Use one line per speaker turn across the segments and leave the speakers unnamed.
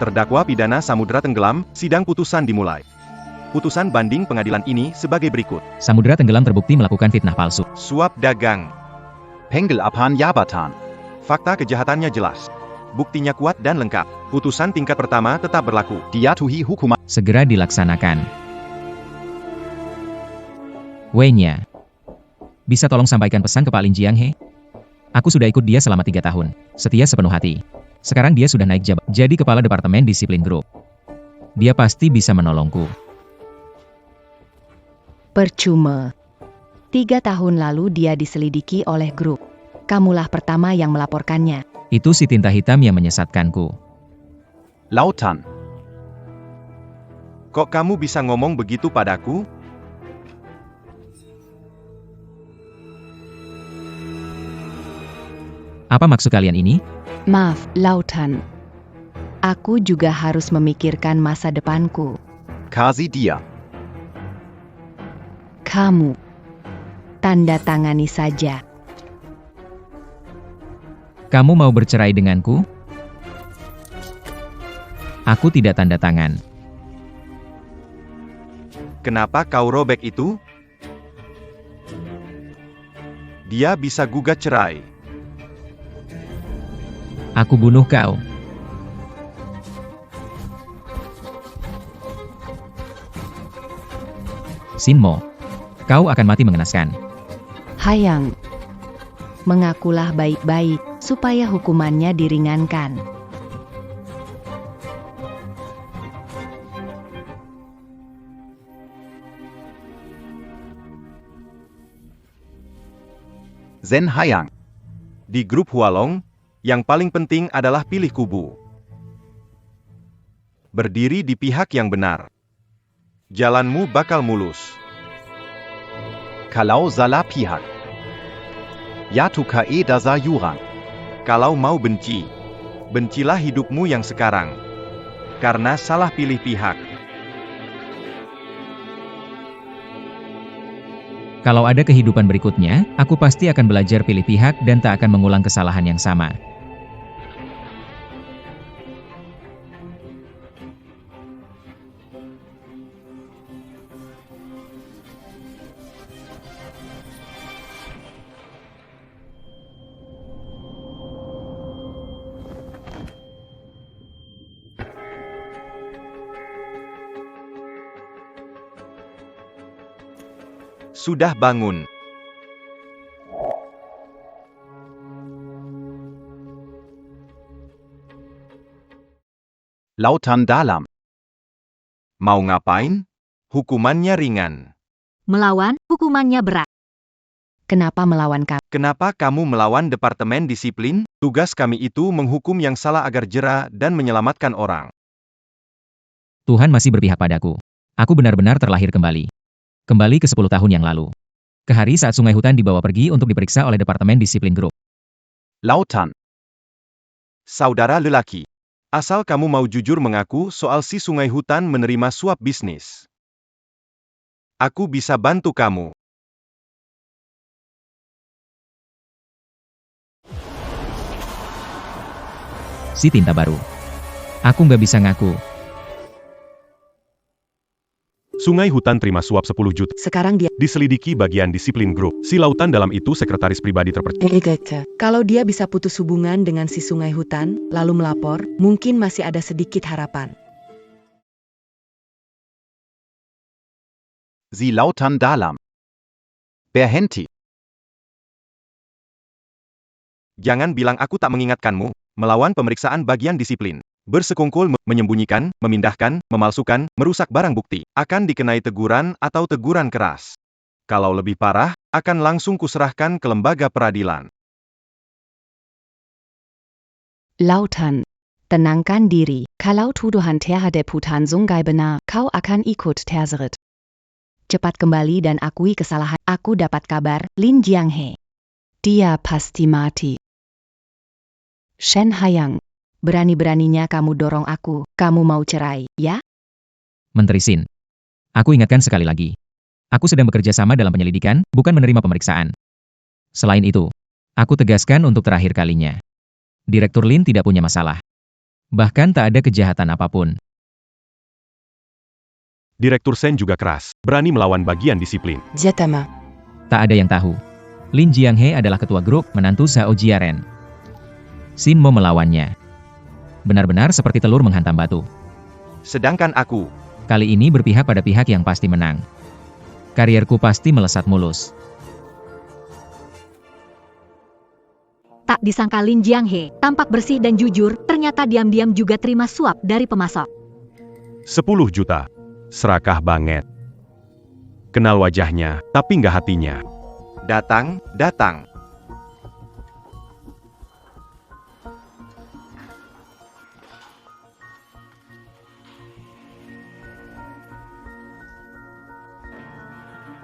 Terdakwa pidana Samudra tenggelam, sidang putusan dimulai. Putusan banding pengadilan ini sebagai berikut.
Samudra tenggelam terbukti melakukan fitnah palsu.
Suap dagang.
Penggelapan jabatan.
Fakta kejahatannya jelas. Buktinya kuat dan lengkap. Putusan tingkat pertama tetap berlaku.
Dijatuhi hukuman.
Segera dilaksanakan. Wei-nya. Bisa tolong sampaikan pesan ke Pak Lin Jianghe? Aku sudah ikut dia selama 3 tahun. Setia sepenuh hati. Sekarang dia sudah naik jabatan jadi kepala departemen disiplin grup. Dia pasti bisa menolongku.
Percuma. 3 tahun lalu dia diselidiki oleh grup. Kamulah pertama yang melaporkannya.
Itu si tinta hitam yang menyesatkanku.
Lautan.
Kok kamu bisa ngomong begitu padaku?
Apa maksud kalian ini?
Maaf, Lautan. Aku juga harus memikirkan masa depanku.
Kasih dia.
Kamu. Tanda tangani saja.
Kamu mau bercerai denganku? Aku tidak tanda tangan.
Kenapa kau robek itu? Dia bisa gugat cerai.
Aku bunuh kau. Sinmo, kau akan mati mengenaskan.
Hayang. Mengakulah baik-baik, supaya hukumannya diringankan.
Zen Hayang.
Di grup Hualong, yang paling penting adalah pilih kubu. Berdiri di pihak yang benar. Jalanmu bakal mulus.
Kalau salah pihak. Yatuka dasa yurang.
Kalau mau benci, bencilah hidupmu yang sekarang. Karena salah pilih pihak.
Kalau ada kehidupan berikutnya, aku pasti akan belajar pilih pihak dan tak akan mengulang kesalahan yang sama.
Sudah bangun.
Lautan dalam.
Mau ngapain? Hukumannya ringan.
Melawan, hukumannya berat. Kenapa melawan kami?
Kenapa kamu melawan departemen disiplin? Tugas kami itu menghukum yang salah agar jera dan menyelamatkan orang.
Tuhan masih berpihak padaku. Aku benar-benar terlahir kembali. Kembali ke 10 tahun yang lalu. Ke hari saat Sungai Hutan dibawa pergi untuk diperiksa oleh Departemen Disiplin Grup.
Lautan.
Saudara lelaki, asal kamu mau jujur mengaku soal si Sungai Hutan menerima suap bisnis. Aku bisa bantu kamu.
Si tinta baru. Aku nggak bisa ngaku.
Sungai Hutan terima suap 10 juta.
Sekarang dia
Diselidiki bagian disiplin grup. Si Lautan dalam itu sekretaris pribadi terpercaya.
Kalau dia bisa putus hubungan dengan si Sungai Hutan, lalu melapor, mungkin masih ada sedikit harapan.
Sie Lautan dalam. Berhenti.
Jangan bilang aku tak mengingatkanmu. Melawan pemeriksaan bagian disiplin. Bersekongkol, menyembunyikan, memindahkan, memalsukan, merusak barang bukti, akan dikenai teguran atau teguran keras. Kalau lebih parah, akan langsung kuserahkan ke lembaga peradilan.
Lautan. Tenangkan diri. Kalau tuduhan terhadap Hutan Sungai benar, kau akan ikut terseret. Cepat kembali dan akui kesalahan. Aku dapat kabar, Lin Jianghe. Dia pasti mati. Shen Hayang. Berani-beraninya kamu dorong aku. Kamu mau cerai, ya?
Menteri Sin. Aku ingatkan sekali lagi. Aku sedang bekerja sama dalam penyelidikan, bukan menerima pemeriksaan. Selain itu, aku tegaskan untuk terakhir kalinya. Direktur Lin tidak punya masalah. Bahkan tak ada kejahatan apapun.
Direktur Sen juga keras, berani melawan bagian disiplin.
Jatama.
Tak ada yang tahu. Lin Jianghe adalah ketua grup menantu Zhao Jiaren. Xin Mo melawannya. Benar-benar seperti telur menghantam batu.
Sedangkan aku,
Kali ini berpihak pada pihak yang pasti menang. Karierku pasti melesat mulus.
Tak disangka Lin Jianghe, tampak bersih dan jujur, ternyata diam-diam juga terima suap dari pemasok.
10 juta. Serakah banget. Kenal wajahnya, tapi nggak hatinya.
datang.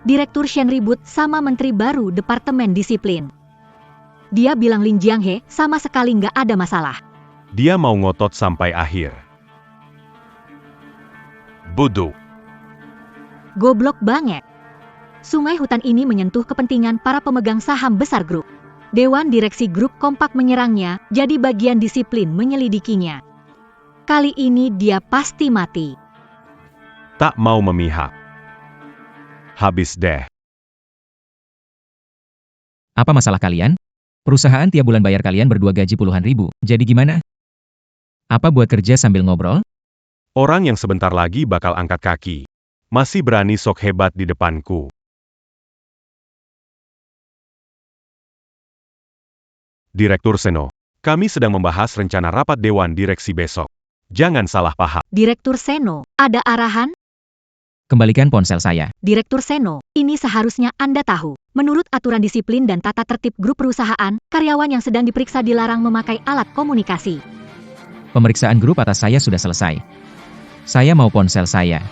Direktur Shen ribut sama menteri baru Departemen Disiplin. Dia bilang Lin Jianghe sama sekali nggak ada masalah.
Dia mau ngotot sampai akhir. Bodoh.
Goblok banget. Sungai hutan ini menyentuh kepentingan para pemegang saham besar grup. Dewan direksi grup kompak menyerangnya, jadi bagian disiplin menyelidikinya. Kali ini dia pasti mati.
Tak mau memihak. Habis deh.
Apa masalah kalian? Perusahaan tiap bulan bayar kalian berdua gaji puluhan ribu, jadi gimana? Apa buat kerja sambil ngobrol?
Orang yang sebentar lagi bakal angkat kaki. Masih berani sok hebat di depanku. Direktur Seno, kami sedang membahas rencana rapat Dewan Direksi besok. Jangan salah paham.
Direktur Seno, ada arahan?
Kembalikan ponsel saya.
Direktur Seno, ini seharusnya Anda tahu. Menurut aturan disiplin dan tata tertib grup perusahaan, karyawan yang sedang diperiksa dilarang memakai alat komunikasi.
Pemeriksaan grup atas saya sudah selesai. Saya mau ponsel saya.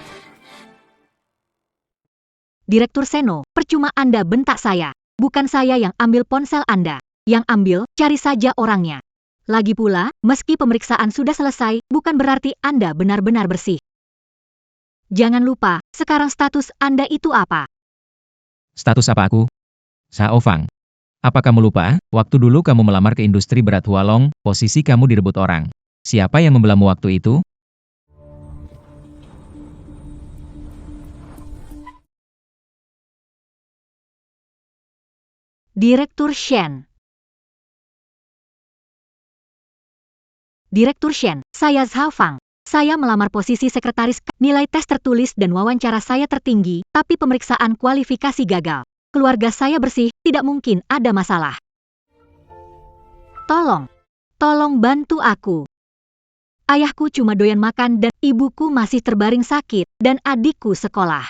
Direktur Seno, percuma Anda bentak saya. Bukan saya yang ambil ponsel Anda. Yang ambil, cari saja orangnya. Lagi pula, meski pemeriksaan sudah selesai, bukan berarti Anda benar-benar bersih. Jangan lupa, sekarang status Anda itu apa?
Status apa aku? Zhao Fang. Apa kamu lupa, waktu dulu kamu melamar ke industri berat Hualong, posisi kamu direbut orang. Siapa yang membelamu waktu itu?
Direktur Shen. Direktur Shen, saya Zhao Fang. Saya melamar posisi sekretaris. Nilai tes tertulis dan wawancara saya tertinggi, tapi pemeriksaan kualifikasi gagal. Keluarga saya bersih, tidak mungkin ada masalah. Tolong bantu aku. Ayahku cuma doyan makan dan ibuku masih terbaring sakit, dan adikku sekolah.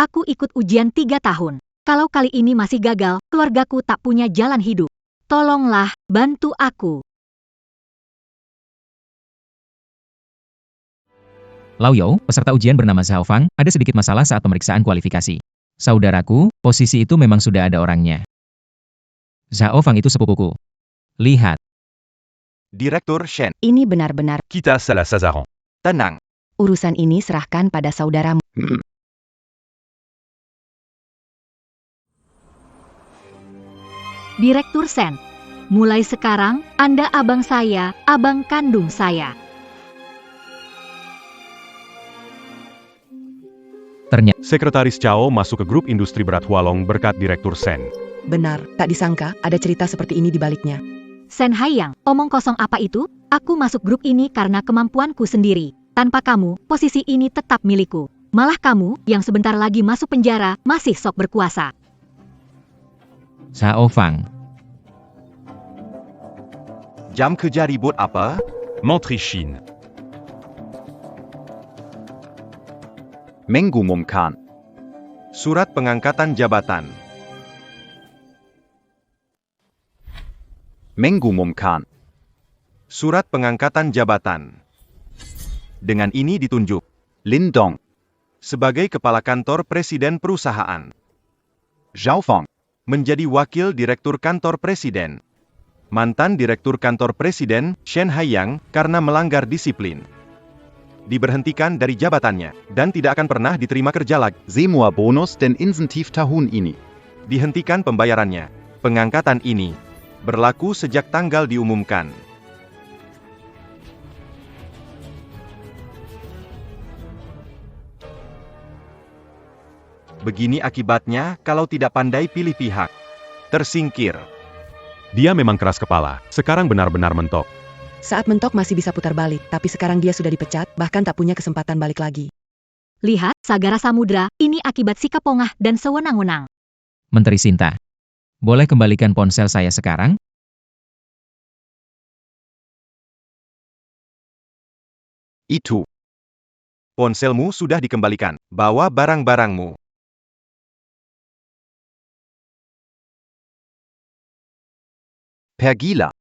Aku ikut ujian 3 tahun. Kalau kali ini masih gagal, keluargaku tak punya jalan hidup. Tolonglah, bantu aku.
Lao You, peserta ujian bernama Zhao Fang, ada sedikit masalah saat pemeriksaan kualifikasi. Saudaraku, posisi itu memang sudah ada orangnya. Zhao Fang itu sepupuku. Lihat.
Direktur Shen,
Ini benar-benar.
Kita salah sasaran.
tenang.
Urusan ini serahkan pada saudaramu.
Direktur Shen, mulai sekarang, Anda abang saya, abang kandung saya.
Ternyata,
Sekretaris Chao masuk ke grup industri berat Hualong berkat Direktur Sen.
Benar, tak disangka ada cerita seperti ini di baliknya.
Shen Haiyang, omong kosong apa itu? Aku masuk grup ini karena kemampuanku sendiri. Tanpa kamu, posisi ini tetap milikku. Malah kamu, yang sebentar lagi masuk penjara, masih sok berkuasa.
Zhao Fang.
Jam kerja ribut apa?
Menteri Shin.
Mengumumkan.
Surat pengangkatan jabatan.
Mengumumkan.
Surat pengangkatan jabatan. Dengan ini ditunjuk
Lindong.
sebagai Kepala Kantor Presiden Perusahaan,
Zhao Fang.
menjadi Wakil Direktur Kantor Presiden. Mantan Direktur Kantor Presiden, Shen Haiyang, karena melanggar disiplin, diberhentikan dari jabatannya, dan tidak akan pernah diterima kerja lagi.
Semua bonus dan insentif tahun ini.
Dihentikan pembayarannya. Pengangkatan ini berlaku sejak tanggal diumumkan. Begini akibatnya kalau tidak pandai pilih pihak. Tersingkir.
Dia memang keras kepala, sekarang benar-benar mentok.
Saat mentok masih bisa putar balik, tapi sekarang dia sudah dipecat, bahkan tak punya kesempatan balik lagi.
Lihat, Sagara Samudra, ini akibat sikap pongah dan sewenang-wenang.
Menteri Sinta. Boleh kembalikan ponsel saya sekarang?
Itu.
Ponselmu sudah dikembalikan. Bawa barang-barangmu.
Pergilah.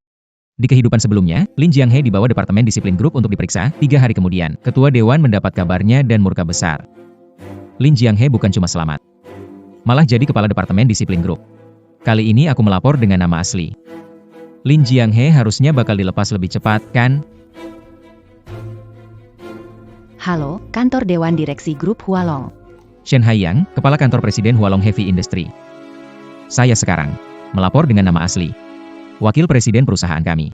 Di kehidupan sebelumnya, Lin Jianghe dibawa Departemen Disiplin Grup untuk diperiksa. 3 hari kemudian, Ketua Dewan mendapat kabarnya dan murka besar. Lin Jianghe bukan cuma selamat, malah jadi Kepala Departemen Disiplin Grup. Kali ini aku melapor dengan nama asli. Lin Jianghe harusnya bakal dilepas lebih cepat, kan?
Halo, kantor Dewan Direksi Grup Hualong.
Shen Haiyang, Kepala Kantor Presiden Hualong Heavy Industry. Saya sekarang melapor dengan nama asli. Wakil Presiden perusahaan kami.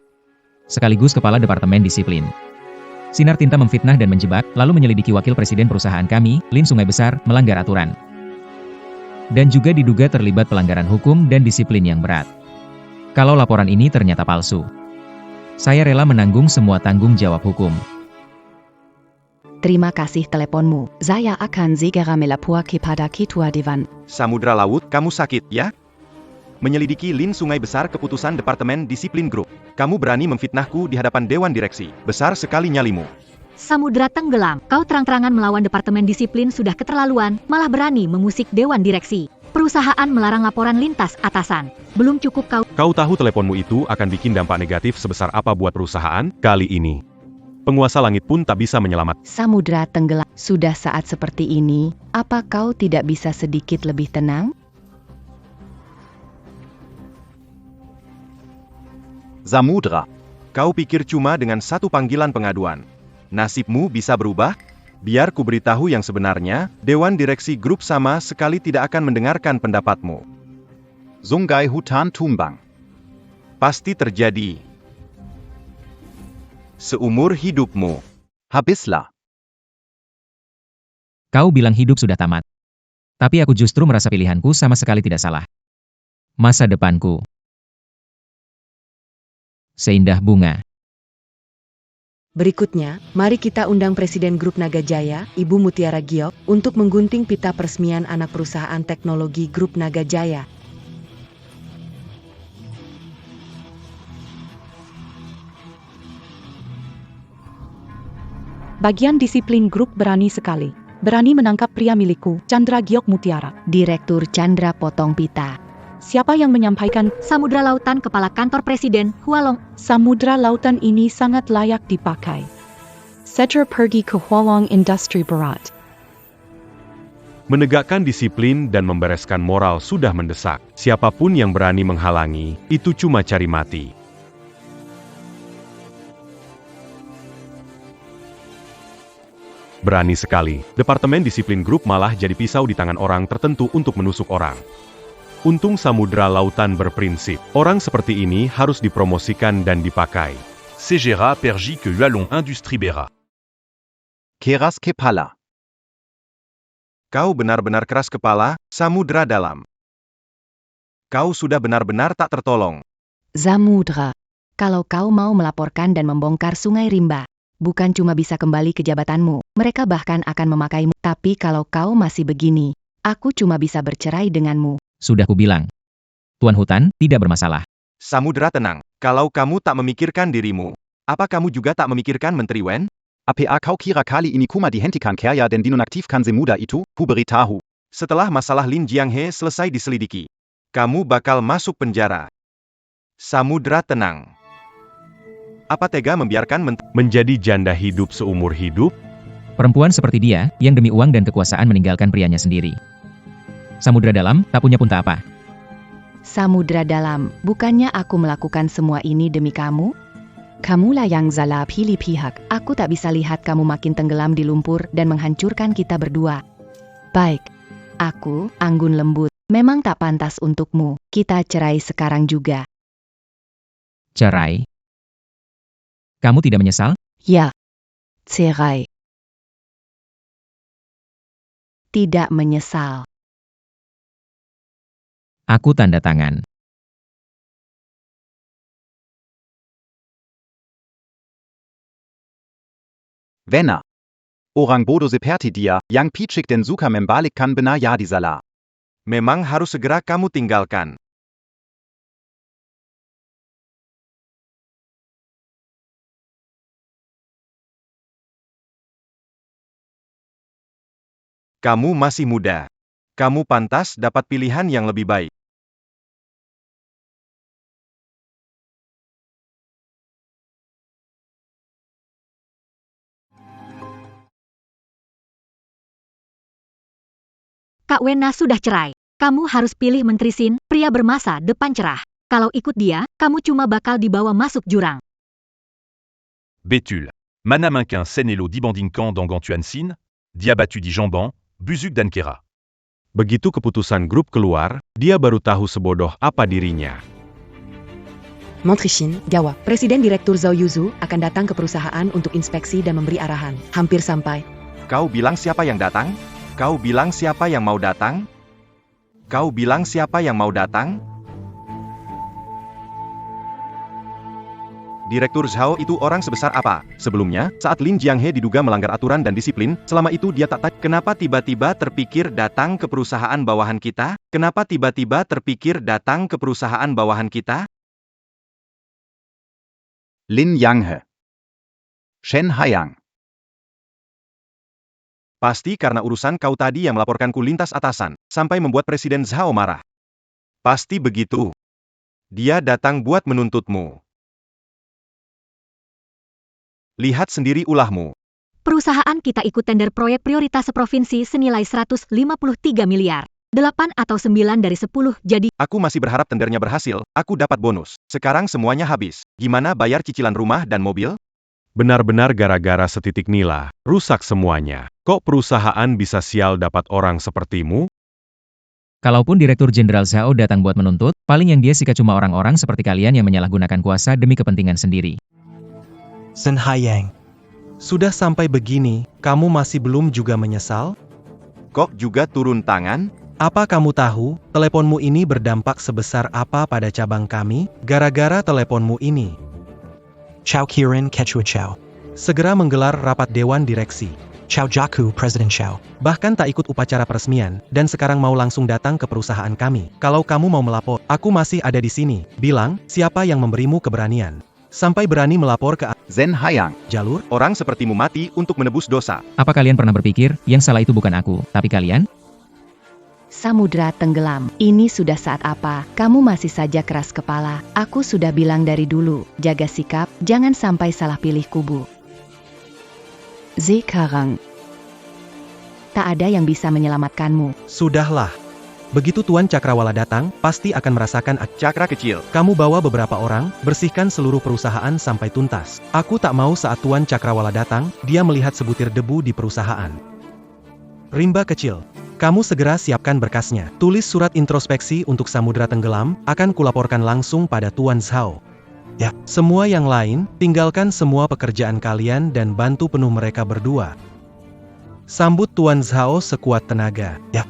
Sekaligus Kepala Departemen Disiplin. Sinar tinta memfitnah dan menjebak, lalu menyelidiki Wakil Presiden perusahaan kami, Lin Sungai Besar, melanggar aturan. Dan juga diduga terlibat pelanggaran hukum dan disiplin yang berat. Kalau laporan ini ternyata palsu, saya rela menanggung semua tanggung jawab hukum.
Terima kasih teleponmu. Saya akan segera melapor kepada Ketua Dewan.
Samudra Laut, kamu sakit, ya? Menyelidiki Lin Sungai Besar keputusan Departemen Disiplin Grup. Kamu berani memfitnahku di hadapan Dewan Direksi. Besar sekali nyalimu.
Samudra tenggelam, kau terang-terangan melawan Departemen Disiplin sudah keterlaluan, malah berani mengusik Dewan Direksi. Perusahaan melarang laporan lintas atasan. Belum cukup
Kau tahu teleponmu itu akan bikin dampak negatif sebesar apa buat perusahaan? Kali ini, penguasa langit pun tak bisa menyelamatkan.
Samudra tenggelam. Sudah saat seperti ini, apa kau tidak bisa sedikit lebih tenang?
Samudra.
Kau pikir cuma dengan satu panggilan pengaduan nasibmu bisa berubah? Biar ku beritahu yang sebenarnya, Dewan Direksi Grup sama sekali tidak akan mendengarkan pendapatmu.
Sungai Hutan tumbang.
Pasti terjadi. Seumur hidupmu.
Habislah.
Kau bilang hidup sudah tamat. Tapi aku justru merasa pilihanku sama sekali tidak salah. Masa depanku seindah bunga.
Berikutnya, mari kita undang Presiden Grup Naga Jaya, Ibu Mutiara Giok, untuk menggunting pita peresmian anak perusahaan teknologi Grup Naga Jaya.
Bagian disiplin grup berani sekali. Berani menangkap pria milikku, Chandra Giok Mutiara.
Direktur Chandra potong pita.
Siapa yang menyampaikan
Samudra Lautan Kepala Kantor Presiden Hualong?
samudra lautan ini sangat layak dipakai? Segera pergi ke Hualong Industri Berat.
Menegakkan disiplin dan membereskan moral sudah mendesak. Siapapun yang berani menghalangi, itu cuma cari mati. Berani sekali, Departemen Disiplin Grup malah jadi pisau di tangan orang tertentu untuk menusuk orang. Untung Samudra Lautan berprinsip, orang seperti ini harus dipromosikan dan dipakai.
Segera pergi ke Hualong Industri Berat.
Keras kepala.
Kau benar-benar keras kepala, Samudra Dalam. Kau sudah benar-benar tak tertolong.
Samudra. Kalau kau mau melaporkan dan membongkar Sungai Rimba, bukan cuma bisa kembali ke jabatanmu, mereka bahkan akan memakaimu. Tapi kalau kau masih begini, aku cuma bisa bercerai denganmu.
Sudah kubilang. Tuan Hutan, tidak bermasalah.
Samudra tenang, kalau kamu tak memikirkan dirimu, apa kamu juga tak memikirkan Menteri Wen?
APA kau kira kali ini kuma dihentikan kerja dan dinonaktifkan semudah itu? Ku beritahu.
Setelah masalah Lin Jianghe selesai diselidiki, kamu bakal masuk penjara. Samudra tenang. Apa tega membiarkan
Menjadi janda hidup seumur hidup?
Perempuan seperti dia, yang demi uang dan kekuasaan meninggalkan prianya sendiri. Samudra Dalam, tak punya punta apa.
Samudra Dalam, bukannya aku melakukan semua ini demi kamu? Kamulah yang salah pilih pihak. Aku tak bisa lihat kamu makin tenggelam di lumpur dan menghancurkan kita berdua. Baik. Aku, anggun lembut, memang tak pantas untukmu. Kita cerai sekarang juga.
Cerai? Kamu tidak menyesal?
Ya. Cerai. Tidak menyesal.
Aku tanda tangan.
Vena. Orang bodo seperti dia, yang picik dan suka membalikkan benar jadi salah.
Memang harus segera kamu tinggalkan. Kamu masih muda. Kamu pantas dapat pilihan yang lebih baik.
Kak Wena sudah cerai. Kamu harus pilih Menteri Sin, pria bermasa depan cerah. Kalau ikut dia, kamu cuma bakal dibawa masuk jurang.
Béthul. Manaminquin Senelo Dibandingkan Dangan Tuan Sin, Diabatu di Jamban, Buzuk dan Kera.
Begitu keputusan grup keluar, dia baru tahu sebodoh apa dirinya.
Menteri Shin, jawab. Presiden Direktur Zhao Yuzu akan datang ke perusahaan untuk inspeksi dan memberi arahan. Hampir sampai.
Kau bilang siapa yang datang? Kau bilang siapa yang mau datang? Kau bilang siapa yang mau datang? Direktur Zhao itu orang sebesar apa? Sebelumnya, saat Lin Jianghe diduga melanggar aturan dan disiplin, selama itu dia tak tahu kenapa tiba-tiba terpikir datang ke perusahaan bawahan kita? Kenapa tiba-tiba terpikir datang ke perusahaan bawahan kita?
Lin Jianghe. Shen Haiyang.
Pasti karena urusan kau tadi yang melaporkanku lintas atasan, sampai membuat Presiden Zhao marah. Pasti begitu. Dia datang buat menuntutmu. Lihat sendiri ulahmu.
Perusahaan kita ikut tender proyek prioritas seprovinsi senilai 153 miliar. 8 atau 9 dari 10, jadi
Aku masih berharap tendernya berhasil, aku dapat bonus. Sekarang semuanya habis. Gimana bayar cicilan rumah dan mobil?
Benar-benar gara-gara setitik nila, rusak semuanya. Kok perusahaan bisa sial dapat orang sepertimu?
Kalaupun Direktur Jenderal Zhao datang buat menuntut, paling yang dia sikat cuma orang-orang seperti kalian yang menyalahgunakan kuasa demi kepentingan sendiri.
Shen Haiyang. Sudah sampai begini, kamu masih belum juga menyesal?
Kok juga turun tangan?
Apa kamu tahu, teleponmu ini berdampak sebesar apa pada cabang kami, gara-gara teleponmu ini? Chao Qiren Quechua Chao. Segera menggelar rapat Dewan Direksi. Chao Jaku Presiden Chao. Bahkan tak ikut upacara peresmian, dan sekarang mau langsung datang ke perusahaan kami. Kalau kamu mau melapor, aku masih ada di sini. Bilang, siapa yang memberimu keberanian? Sampai berani melapor ke
Shen Haiyang.
jalur?
Orang sepertimu mati untuk menebus dosa.
Apa kalian pernah berpikir, yang salah itu bukan aku, tapi kalian?
Samudra tenggelam. Ini sudah saat apa? Kamu masih saja keras kepala. Aku sudah bilang dari dulu, jaga sikap, jangan sampai salah pilih kubu. Sekarang, tak ada yang bisa menyelamatkanmu.
Sudahlah. Begitu Tuan Cakrawala datang, pasti akan merasakan
Cakra kecil.
kamu bawa beberapa orang, bersihkan seluruh perusahaan sampai tuntas. Aku tak mau saat Tuan Cakrawala datang, dia melihat sebutir debu di perusahaan. Rimba kecil. Kamu segera siapkan berkasnya. Tulis surat introspeksi untuk Samudra Tenggelam, akan kulaporkan langsung pada Tuan Zhao. Ya, semua yang lain, tinggalkan semua pekerjaan kalian dan bantu penuh mereka berdua. Sambut Tuan Zhao sekuat tenaga. Ya.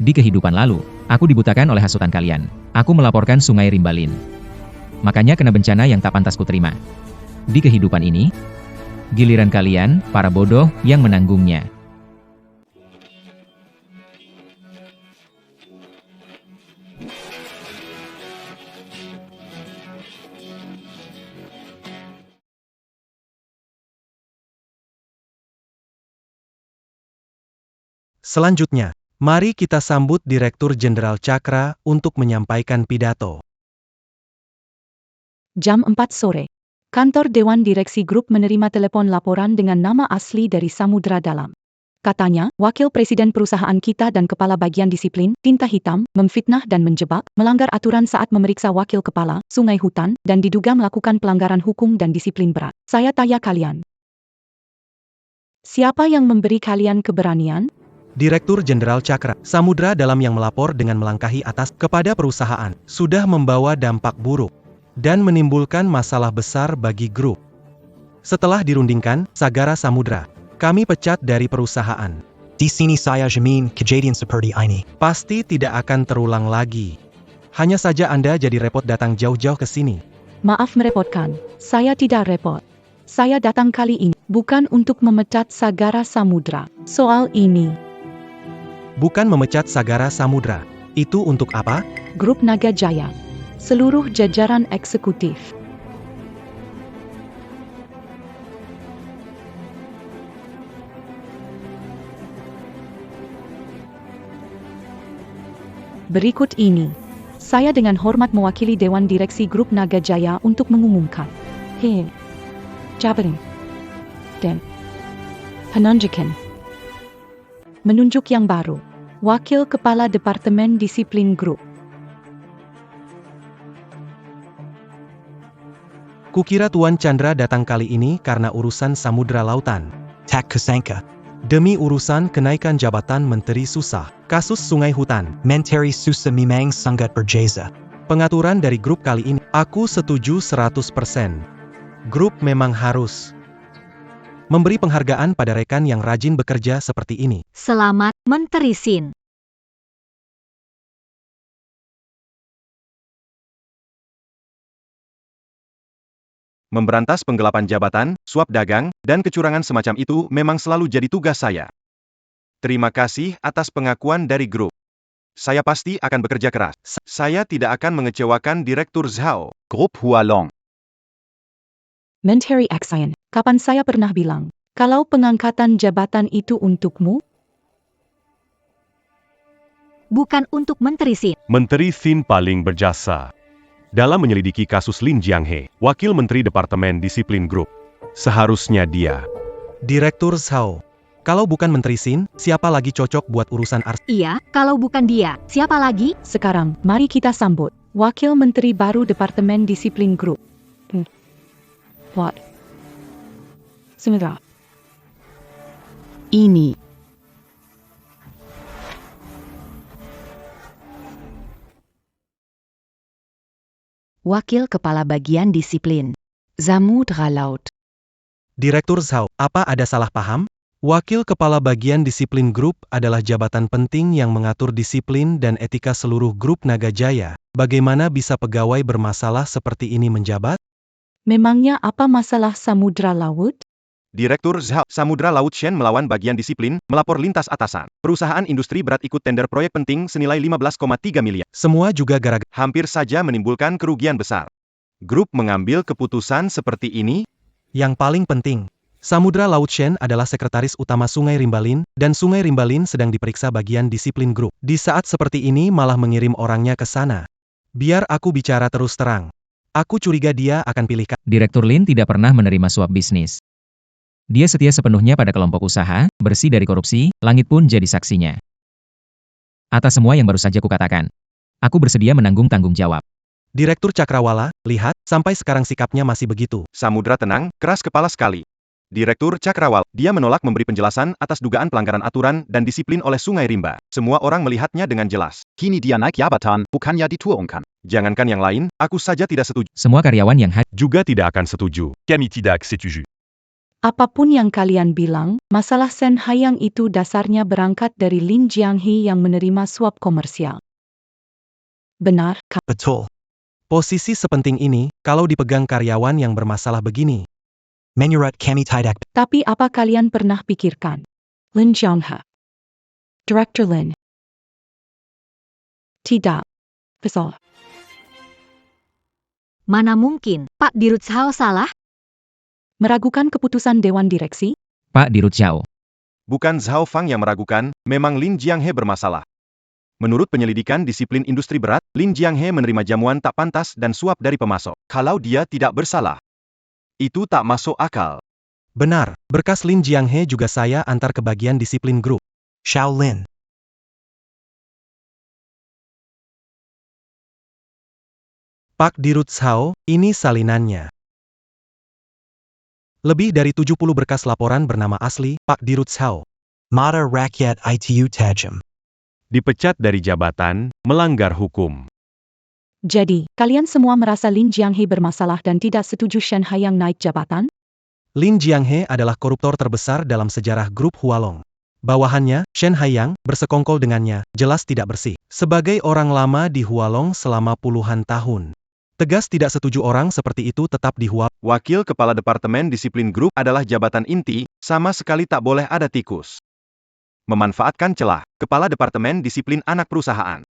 Di kehidupan lalu, aku dibutakan oleh hasutan kalian. Aku melaporkan Sungai Rimbalin. Makanya kena bencana yang tak pantas kuterima. Di kehidupan ini, giliran kalian, para bodoh, yang menanggungnya.
Selanjutnya, mari kita sambut Direktur Jenderal Cakra untuk menyampaikan pidato.
Jam 4 sore. Kantor Dewan Direksi Grup menerima telepon laporan dengan nama asli dari Samudra Dalam. Katanya, wakil presiden perusahaan kita dan kepala bagian disiplin, tinta hitam, memfitnah dan menjebak, melanggar aturan saat memeriksa wakil kepala, sungai hutan, dan diduga melakukan pelanggaran hukum dan disiplin berat. Saya tanya kalian. Siapa yang memberi kalian keberanian?
Direktur Jenderal Cakra, Samudra Dalam yang melapor dengan melangkahi atas kepada perusahaan, sudah membawa dampak buruk dan menimbulkan masalah besar bagi grup. Setelah dirundingkan, Sagara Samudra. Kami pecat dari perusahaan.
Di sini saya jamin kejadian seperti ini.
Pasti tidak akan terulang lagi. Hanya saja Anda jadi repot datang jauh-jauh ke sini.
Maaf merepotkan, saya tidak repot. Saya datang kali ini bukan untuk memecat Sagara Samudra. Soal ini,
Bukan memecat Sagara Samudra. Itu untuk apa?
Grup Naga Jaya, seluruh jajaran eksekutif. Berikut ini, saya dengan hormat mewakili Dewan Direksi Grup Naga Jaya untuk mengumumkan. Jabatan dan penunjukan. Menunjuk yang baru, Wakil Kepala Departemen Disiplin Grup.
Kukira Tuan Chandra datang kali ini karena urusan samudra lautan.
Tak kusangka.
Demi urusan kenaikan jabatan Menteri Susah, kasus sungai hutan.
Menteri susah memang sangat berjasa.
Pengaturan dari grup kali ini, aku setuju 100%. Grup memang harus memberi penghargaan pada rekan yang rajin bekerja seperti ini.
Selamat, Menteri Sin.
Memberantas penggelapan jabatan, suap dagang, dan kecurangan semacam itu memang selalu jadi tugas saya. Terima kasih atas pengakuan dari grup. Saya pasti akan bekerja keras. Saya tidak akan mengecewakan Direktur Zhao.
Grup Hualong.
Menteri Aksyan, kapan saya pernah bilang, kalau pengangkatan jabatan itu untukmu?
Bukan untuk Menteri Sin.
Menteri Sin paling berjasa dalam menyelidiki kasus Lin Jianghe, Wakil Menteri Departemen Disiplin Grup. Seharusnya dia.
Direktur Zhao. Kalau bukan Menteri Sin, siapa lagi cocok buat urusan ars?
Iya, kalau bukan dia, siapa lagi?
Sekarang, mari kita sambut Wakil Menteri baru Departemen Disiplin Grup. What? Sebentar.
Ini. Wakil Kepala Bagian Disiplin. Samudra Laut.
Direktur Zhao, apa ada salah paham? Wakil Kepala Bagian Disiplin Grup adalah jabatan penting yang mengatur disiplin dan etika seluruh grup Naga Jaya. Bagaimana bisa pegawai bermasalah seperti ini menjabat?
Memangnya apa masalah Samudra Laut?
Direktur Zhao, Samudra Laut Shen melawan bagian disiplin, melapor lintas atasan. Perusahaan industri berat ikut tender proyek penting senilai 15,3 miliar.
Semua juga gara-gara
Hampir saja menimbulkan kerugian besar. Grup mengambil keputusan seperti ini.
yang paling penting. Samudra Laut Shen adalah sekretaris utama Sungai Rimbalin, dan Sungai Rimbalin sedang diperiksa bagian disiplin grup. Di saat seperti ini malah mengirim orangnya ke sana. Biar aku bicara terus terang. Aku curiga dia akan pilihkan.
Direktur Lin tidak pernah menerima suap bisnis. Dia setia sepenuhnya pada kelompok usaha, bersih dari korupsi, langit pun jadi saksinya. Atas semua yang baru saja kukatakan, aku bersedia menanggung tanggung jawab.
Direktur Cakrawala, lihat, sampai sekarang sikapnya masih begitu.
Samudra tenang, keras kepala sekali. Direktur Cakrawala, dia menolak memberi penjelasan atas dugaan pelanggaran aturan dan disiplin oleh Sungai Rimba. Semua orang melihatnya dengan jelas.
Kini dia naik jabatan, bukannya diturunkan.
Jangankan yang lain, aku saja tidak setuju.
Semua karyawan yang
Juga tidak akan setuju.
Kamitidak setuju.
Apapun yang kalian bilang, masalah Sen Hayang itu dasarnya berangkat dari Lin Jianghe yang menerima suap komersial. Benar, Kak?
Betul.
Posisi sepenting ini, kalau dipegang karyawan yang bermasalah begini.
Menurut kami tidak.
Tapi apa kalian pernah pikirkan? Lin Jianghe. Director Lin. Tidak. Betul.
Mana mungkin, Pak Dirut Zhao salah?
Meragukan keputusan Dewan Direksi?
Pak Dirut Zhao.
Bukan Zhao Fang yang meragukan, memang Lin Jianghe bermasalah. Menurut penyelidikan disiplin industri berat, Lin Jianghe menerima jamuan tak pantas dan suap dari pemasok. Kalau dia tidak bersalah, itu tak masuk akal.
Benar, berkas Lin Jianghe juga saya antar ke bagian disiplin grup.
Shaolin.
Pak Dirut Zhao, ini salinannya. Lebih dari 70 berkas laporan bernama asli, Pak Dirut Zhao.
Mata rakyat itu tajam.
Dipecat dari jabatan, melanggar hukum.
Jadi, kalian semua merasa Lin Jianghe bermasalah dan tidak setuju Shen Hayang naik jabatan?
Lin Jianghe adalah koruptor terbesar dalam sejarah grup Hualong. Bawahannya, Shen Haiyang, bersekongkol dengannya, jelas tidak bersih. Sebagai orang lama di Hualong selama puluhan tahun. Tegas tidak setuju orang seperti itu tetap di Hualong.
Wakil Kepala Departemen Disiplin Grup adalah jabatan inti, sama sekali tak boleh ada tikus. Memanfaatkan celah, Kepala Departemen Disiplin anak perusahaan.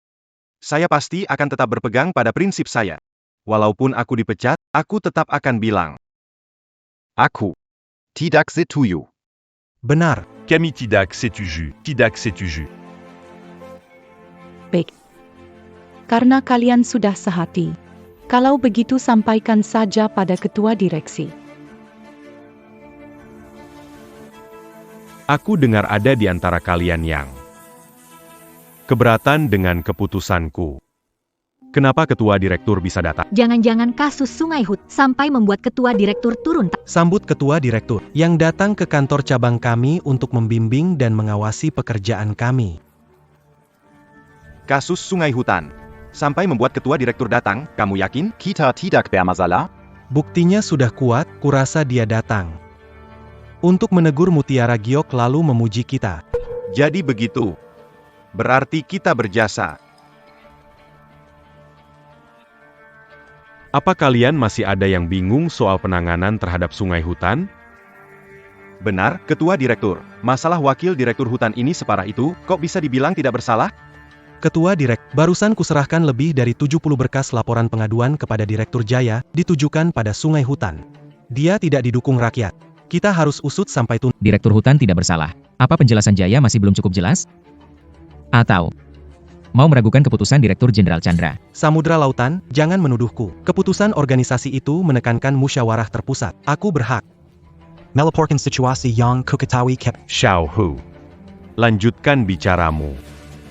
Saya pasti akan tetap berpegang pada prinsip saya. Walaupun aku dipecat, aku tetap akan bilang.
Aku. Tidak setuju.
Benar.
Camille Tidak setuju. Tidak setuju.
Baik. Karena kalian sudah sehati. Kalau begitu sampaikan saja pada ketua direksi.
Aku dengar ada di antara kalian yang keberatan dengan keputusanku. Kenapa ketua direktur bisa datang?
Jangan-jangan kasus Sungai Hut sampai membuat ketua direktur turun.
Sambut ketua direktur yang datang ke kantor cabang kami untuk membimbing dan mengawasi pekerjaan kami.
Kasus Sungai Hutan. Sampai membuat ketua direktur datang, kamu yakin?
Kita tidak bermasalah.
Buktinya sudah kuat, kurasa dia datang. Untuk menegur Mutiara Giok lalu memuji kita.
Jadi begitu. Berarti kita berjasa.
Apa kalian masih ada yang bingung soal penanganan terhadap Sungai Hutan?
Benar, ketua direktur. Masalah wakil direktur hutan ini separah itu, kok bisa dibilang tidak bersalah?
Ketua Direk, barusan kuserahkan lebih dari 70 berkas laporan pengaduan kepada Direktur Jaya, ditujukan pada Sungai Hutan. Dia tidak didukung rakyat. Kita harus usut sampai tuntas.
Direktur hutan tidak bersalah. Apa penjelasan Jaya masih belum cukup jelas? Atau mau meragukan keputusan Direktur Jenderal Chandra?
Samudra Lautan, jangan menuduhku. Keputusan organisasi itu menekankan musyawarah terpusat. Aku berhak.
Melaporkan situasi yang kuketahui
Xiao Hu. Lanjutkan bicaramu.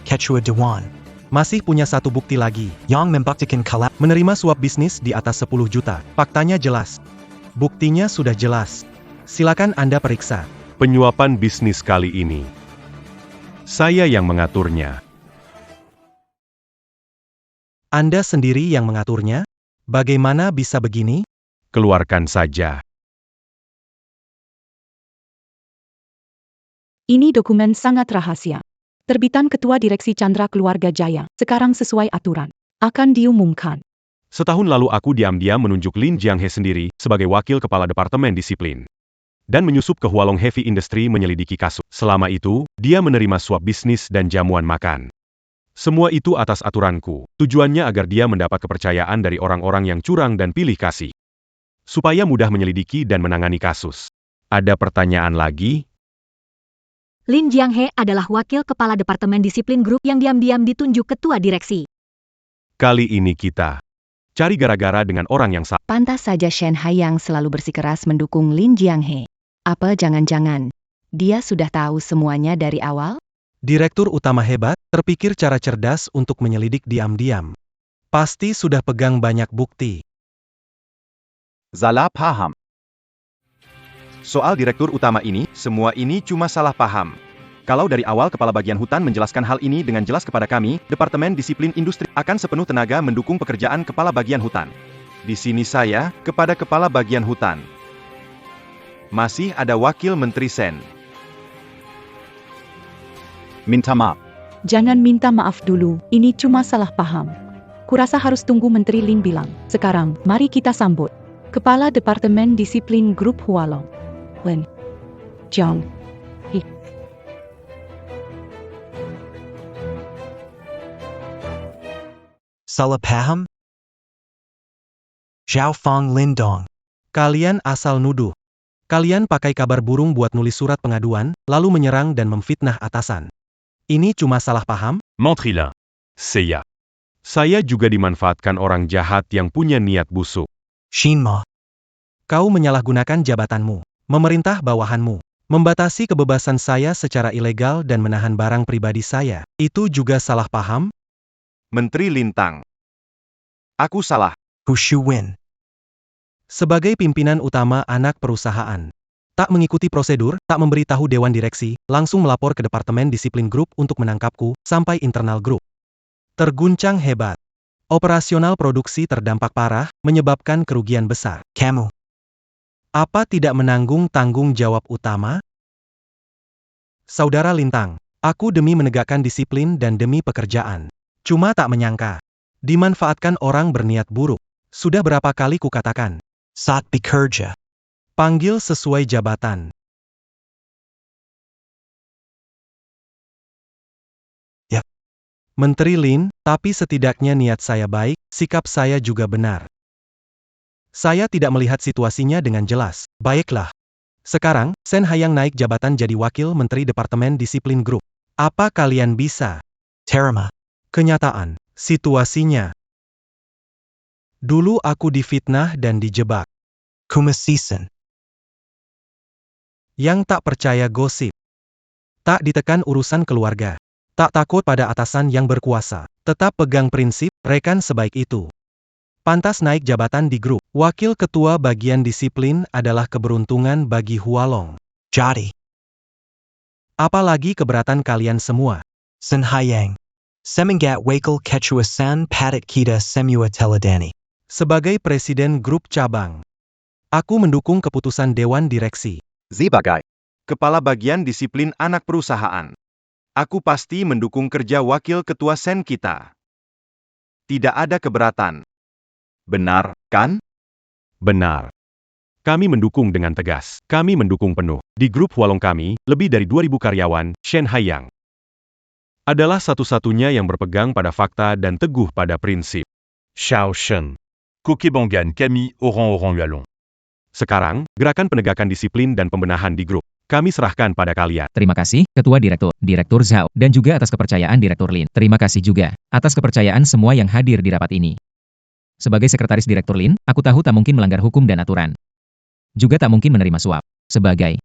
Ketua Dewan.
Masih punya satu bukti lagi.
Yang membuktikan kalau
Menerima suap bisnis di atas 10 juta. Faktanya jelas. Buktinya sudah jelas. Silakan Anda periksa.
Penyuapan bisnis kali ini. Saya yang mengaturnya.
Anda sendiri yang mengaturnya? Bagaimana bisa begini?
Keluarkan saja.
Ini dokumen sangat rahasia. Terbitan Ketua Direksi Chandra Keluarga Jaya, sekarang sesuai aturan. Akan diumumkan.
Setahun lalu aku diam-diam menunjuk Lin Jianghe sendiri sebagai wakil kepala departemen disiplin. Dan menyusup ke Hualong Heavy Industry menyelidiki kasus. Selama itu, dia menerima suap bisnis dan jamuan makan. Semua itu atas aturanku. Tujuannya agar dia mendapat kepercayaan dari orang-orang yang curang dan pilih kasih. Supaya mudah menyelidiki dan menangani kasus. Ada pertanyaan lagi?
Lin Jianghe adalah wakil kepala departemen disiplin grup yang diam-diam ditunjuk ketua direksi.
Kali ini kita cari gara-gara dengan orang yang salah.
Pantas saja Shen Haiyang selalu bersikeras mendukung Lin Jianghe. Apa jangan-jangan dia sudah tahu semuanya dari awal?
Direktur utama hebat, terpikir cara cerdas untuk menyelidik diam-diam. Pasti sudah pegang banyak bukti.
Salah paham.
Soal direktur utama ini, semua ini cuma salah paham. Kalau dari awal Kepala Bagian Hutan menjelaskan hal ini dengan jelas kepada kami, Departemen Disiplin Industri akan sepenuh tenaga mendukung pekerjaan Kepala Bagian Hutan. Di sini saya, kepada Kepala Bagian Hutan. Masih ada Wakil Menteri Sen.
Minta maaf.
Jangan minta maaf dulu, ini cuma salah paham. Kurasa harus tunggu Menteri Lin bilang. Sekarang, mari kita sambut Kepala Departemen Disiplin Grup Hualong, Lin Jianghe.
salah paham. Zhao Feng Lindong.
Kalian asal nuduh. Kalian pakai kabar burung buat nulis surat pengaduan, lalu menyerang dan memfitnah atasan. Ini cuma salah paham?
Mentrilin. Seiya.
Saya juga dimanfaatkan orang jahat yang punya niat busuk.
Shinma.
Kau menyalahgunakan jabatanmu, memerintah bawahanmu, membatasi kebebasan saya secara ilegal dan menahan barang pribadi saya. Itu juga salah paham?
Menteri Lintang. Aku salah.
Hu Shuwin.
Sebagai pimpinan utama anak perusahaan, tak mengikuti prosedur, tak memberitahu Dewan Direksi, langsung melapor ke Departemen Disiplin Grup untuk menangkapku, sampai internal grup terguncang hebat. Operasional produksi terdampak parah, menyebabkan kerugian besar.
Kamu.
Apa tidak menanggung tanggung jawab utama? Saudara Lintang, aku demi menegakkan disiplin dan demi pekerjaan. Cuma tak menyangka. Dimanfaatkan orang berniat buruk. Sudah berapa kali kukatakan.
Saat bekerja.
Panggil sesuai jabatan.
Yap.
Menteri Lin, tapi setidaknya niat saya baik, sikap saya juga benar. Saya tidak melihat situasinya dengan jelas. Baiklah. Sekarang, Sen Hayang naik jabatan jadi Wakil Menteri Departemen Disiplin Grup. Apa kalian bisa?
Terima.
Kenyataan. Situasinya. Dulu aku difitnah dan dijebak.
Kumasisen.
Yang tak percaya gosip. Tak ditekan urusan keluarga. Tak takut pada atasan yang berkuasa. Tetap pegang prinsip, rekan sebaik itu. Pantas naik jabatan di grup. Wakil Ketua Bagian Disiplin adalah keberuntungan bagi Hualong.
Jadi.
Apalagi keberatan kalian semua.
Sen Hayang. Semengat wakil ketua san padat kita semua teladani.
Sebagai Presiden Grup Cabang, aku mendukung keputusan Dewan Direksi.
Sebagai
Kepala Bagian Disiplin Anak Perusahaan. Aku pasti mendukung kerja Wakil Ketua Sen kita. Tidak ada keberatan. Benar, kan?
Benar. Kami mendukung dengan tegas. Kami mendukung penuh. Di grup Hualong kami, lebih dari 2.000 karyawan, Shen Hayang adalah satu-satunya yang berpegang pada fakta dan teguh pada prinsip.
Xiao Shen. Kokebangan Kami Orang-Orang Hualong.
Sekarang, gerakan penegakan disiplin dan pembenahan di grup. Kami serahkan pada kalian.
Terima kasih, Ketua Direktur Zhao, dan juga atas kepercayaan Direktur Lin. Terima kasih juga atas kepercayaan semua yang hadir di rapat ini. Sebagai Sekretaris Direktur Lin, aku tahu tak mungkin melanggar hukum dan aturan. Juga tak mungkin menerima suap. Sebagai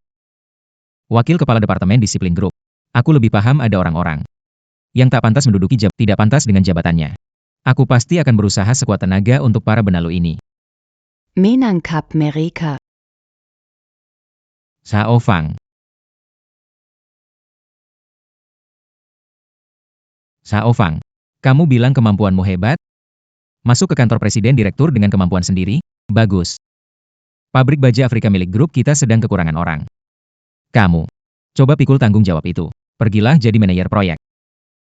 Wakil Kepala Departemen Disiplin Grup, aku lebih paham ada orang-orang yang tak pantas menduduki tidak pantas dengan jabatannya. Aku pasti akan berusaha sekuat tenaga untuk para benalu ini.
Menangkap mereka.
Zhao Fang. Zhao Fang, kamu bilang kemampuanmu hebat? Masuk ke kantor Presiden Direktur dengan kemampuan sendiri? Bagus. Pabrik baja Afrika milik grup kita sedang kekurangan orang. Kamu, coba pikul tanggung jawab itu. Pergilah jadi manajer proyek.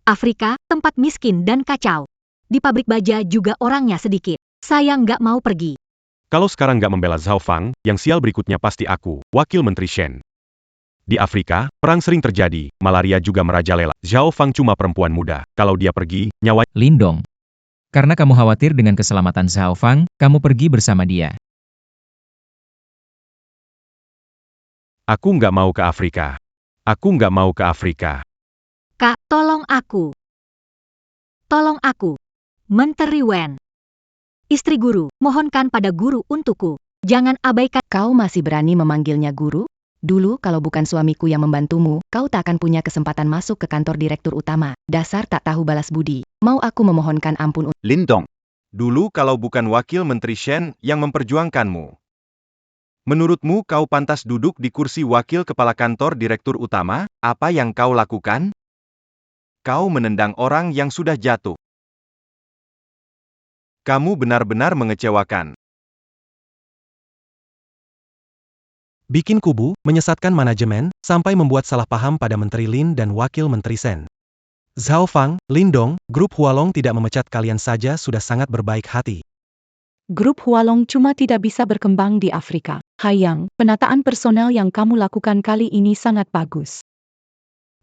Afrika, tempat miskin dan kacau. Di pabrik baja juga orangnya sedikit. Saya nggak mau pergi.
Kalau sekarang nggak membela Zhao Fang, yang sial berikutnya pasti aku, Wakil Menteri Shen. Di Afrika, perang sering terjadi, malaria juga merajalela. Zhao Fang cuma perempuan muda. Kalau dia pergi, nyawa
Lindong. Karena kamu khawatir dengan keselamatan Zhao Fang, kamu pergi bersama dia.
Aku nggak mau ke Afrika. Aku nggak mau ke Afrika.
Kak, tolong aku. Tolong aku. Menteri Wen. Istri guru, mohonkan pada guru untukku. Jangan abaikan.
Kau masih berani memanggilnya guru? Dulu kalau bukan suamiku yang membantumu, kau tak akan punya kesempatan masuk ke kantor direktur utama. Dasar tak tahu balas budi. Mau aku memohonkan ampun
Lindong.
Dulu kalau bukan Wakil Menteri Shen yang memperjuangkanmu. Menurutmu kau pantas duduk di kursi Wakil Kepala Kantor Direktur Utama? Apa yang kau lakukan? Kau menendang orang yang sudah jatuh. Kamu benar-benar mengecewakan.
Bikin kubu, menyesatkan manajemen, sampai membuat salah paham pada Menteri Lin dan Wakil Menteri Sen. Zhao Fang, Lindong, grup Hualong tidak memecat kalian saja sudah sangat berbaik hati.
Grup Hualong cuma tidak bisa berkembang di Afrika. Hayang, penataan personel yang kamu lakukan kali ini sangat bagus.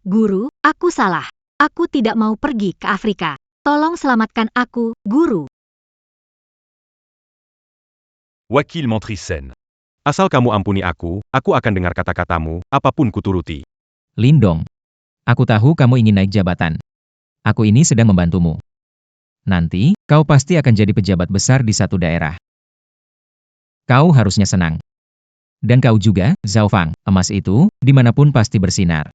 Guru, aku salah. Aku tidak mau pergi ke Afrika. Tolong selamatkan aku, guru.
Wakil Menteri Sen.
Asal kamu ampuni aku akan dengar kata-katamu, apapun kuturuti.
Lindong. Aku tahu kamu ingin naik jabatan. Aku ini sedang membantumu. Nanti, kau pasti akan jadi pejabat besar di satu daerah. Kau harusnya senang. Dan kau juga, Zhao Fang, emas itu, dimanapun pasti bersinar.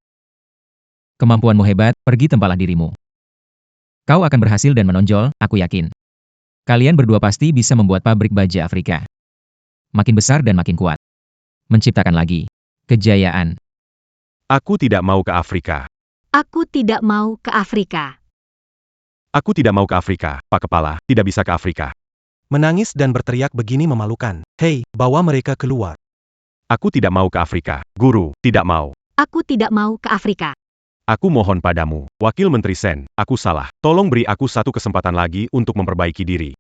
Kemampuanmu hebat, pergi tempalah dirimu. Kau akan berhasil dan menonjol, aku yakin. Kalian berdua pasti bisa membuat pabrik baja Afrika makin besar dan makin kuat. Menciptakan lagi kejayaan.
Aku tidak mau ke Afrika.
Aku tidak mau ke Afrika.
Aku tidak mau ke Afrika, Pak Kepala, tidak bisa ke Afrika.
Menangis dan berteriak begini memalukan. Hei, bawa mereka keluar.
Aku tidak mau ke Afrika. Guru, tidak mau.
Aku tidak mau ke Afrika.
Aku mohon padamu, Wakil Menteri Sen, aku salah. Tolong beri aku satu kesempatan lagi untuk memperbaiki diri.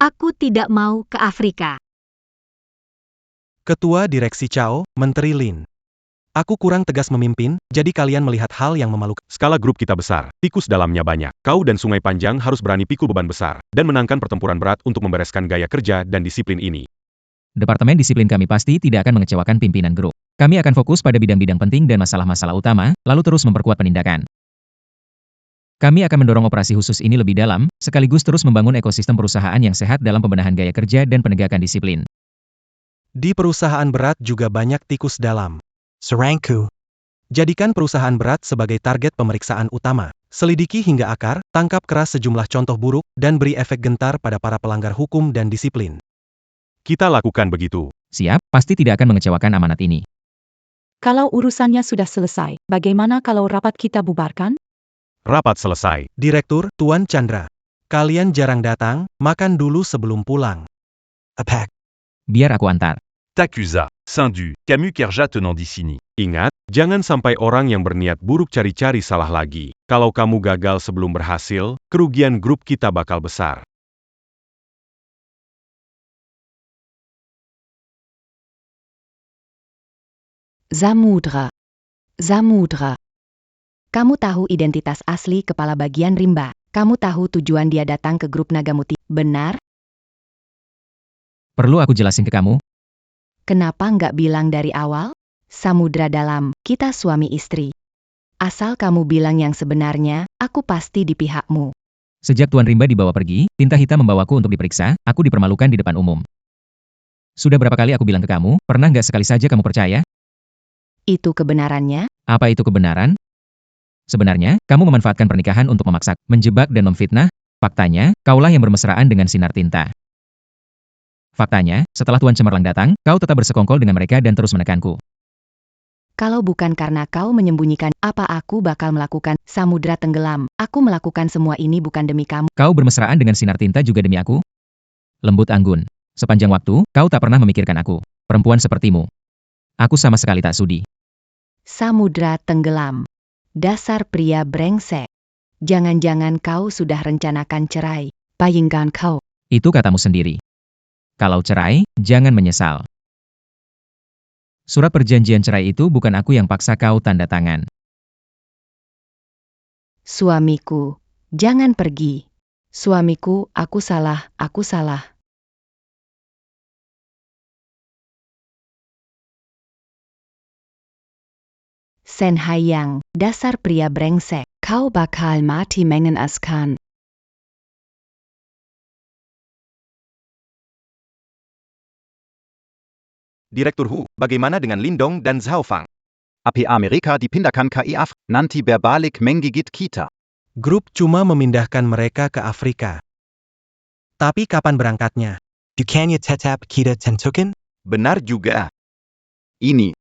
Aku tidak mau ke Afrika.
Ketua Direksi Cao, Menteri Lin. Aku kurang tegas memimpin, jadi kalian melihat hal yang memalukan.
Skala grup kita besar, tikus dalamnya banyak. Kau dan Sungai Panjang harus berani pikul beban besar, dan menangkan pertempuran berat untuk membereskan gaya kerja dan disiplin ini.
Departemen disiplin kami pasti tidak akan mengecewakan pimpinan grup. Kami akan fokus pada bidang-bidang penting dan masalah-masalah utama, lalu terus memperkuat penindakan. Kami akan mendorong operasi khusus ini lebih dalam, sekaligus terus membangun ekosistem perusahaan yang sehat dalam pembenahan gaya kerja dan penegakan disiplin.
Di perusahaan berat juga banyak tikus dalam.
Sarangku.
Jadikan perusahaan berat sebagai target pemeriksaan utama. Selidiki hingga akar, tangkap keras sejumlah contoh buruk, dan beri efek gentar pada para pelanggar hukum dan disiplin.
Kita lakukan begitu.
Siap, pasti tidak akan mengecewakan amanat ini.
Kalau urusannya sudah selesai, bagaimana kalau rapat kita bubarkan?
Rapat selesai.
Direktur, Tuan Chandra. Kalian jarang datang, makan dulu sebelum pulang.
Apak.
Biar aku antar.
T'accusa. Saint-Du, Camus Kerja tenant d'ici.
Ingat, jangan sampai orang yang berniat buruk cari-cari salah lagi. Kalau kamu gagal sebelum berhasil, kerugian grup kita bakal besar.
Samudra. Samudra. Kamu tahu identitas asli kepala bagian Rimba. Kamu tahu tujuan dia datang ke grup Nagamuti, benar?
Perlu aku jelasin ke kamu?
Kenapa nggak bilang dari awal? Samudra Dalam, kita suami istri. Asal kamu bilang yang sebenarnya, aku pasti di pihakmu.
Sejak Tuan Rimba dibawa pergi, tinta hitam membawaku untuk diperiksa, aku dipermalukan di depan umum. Sudah berapa kali aku bilang ke kamu, pernah nggak sekali saja kamu percaya?
Itu kebenarannya?
Apa itu kebenaran? Sebenarnya, kamu memanfaatkan pernikahan untuk memaksa, menjebak dan memfitnah. Faktanya, kaulah yang bermesraan dengan sinar tinta. Faktanya, setelah Tuan Cemerlang datang, kau tetap bersekongkol dengan mereka dan terus menekanku.
Kalau bukan karena kau menyembunyikan, apa aku bakal melakukan? Samudra tenggelam. Aku melakukan semua ini bukan demi kamu.
Kau bermesraan dengan sinar tinta juga demi aku? Lembut anggun. Sepanjang waktu, kau tak pernah memikirkan aku. Perempuan sepertimu. Aku sama sekali tak sudi.
Samudra tenggelam. Dasar pria brengsek. Jangan-jangan kau sudah rencanakan cerai. Bayangkan kau.
Itu katamu sendiri. Kalau cerai, jangan menyesal. Surat perjanjian cerai itu bukan aku yang paksa kau tanda tangan.
Suamiku, jangan pergi. Suamiku, aku salah, aku salah. Sen Haiyang, dasar pria brengsek, kau bakal mati mengenaskan.
Direktur Hu, bagaimana dengan Lindong dan Zhao Fang?
AP Amerika dipindahkan ke IAF, nanti berbalik menggigit kita.
Grup cuma memindahkan mereka ke Afrika. Tapi kapan berangkatnya?
Bukannya tetap kita tentukan?
Benar juga.
Ini.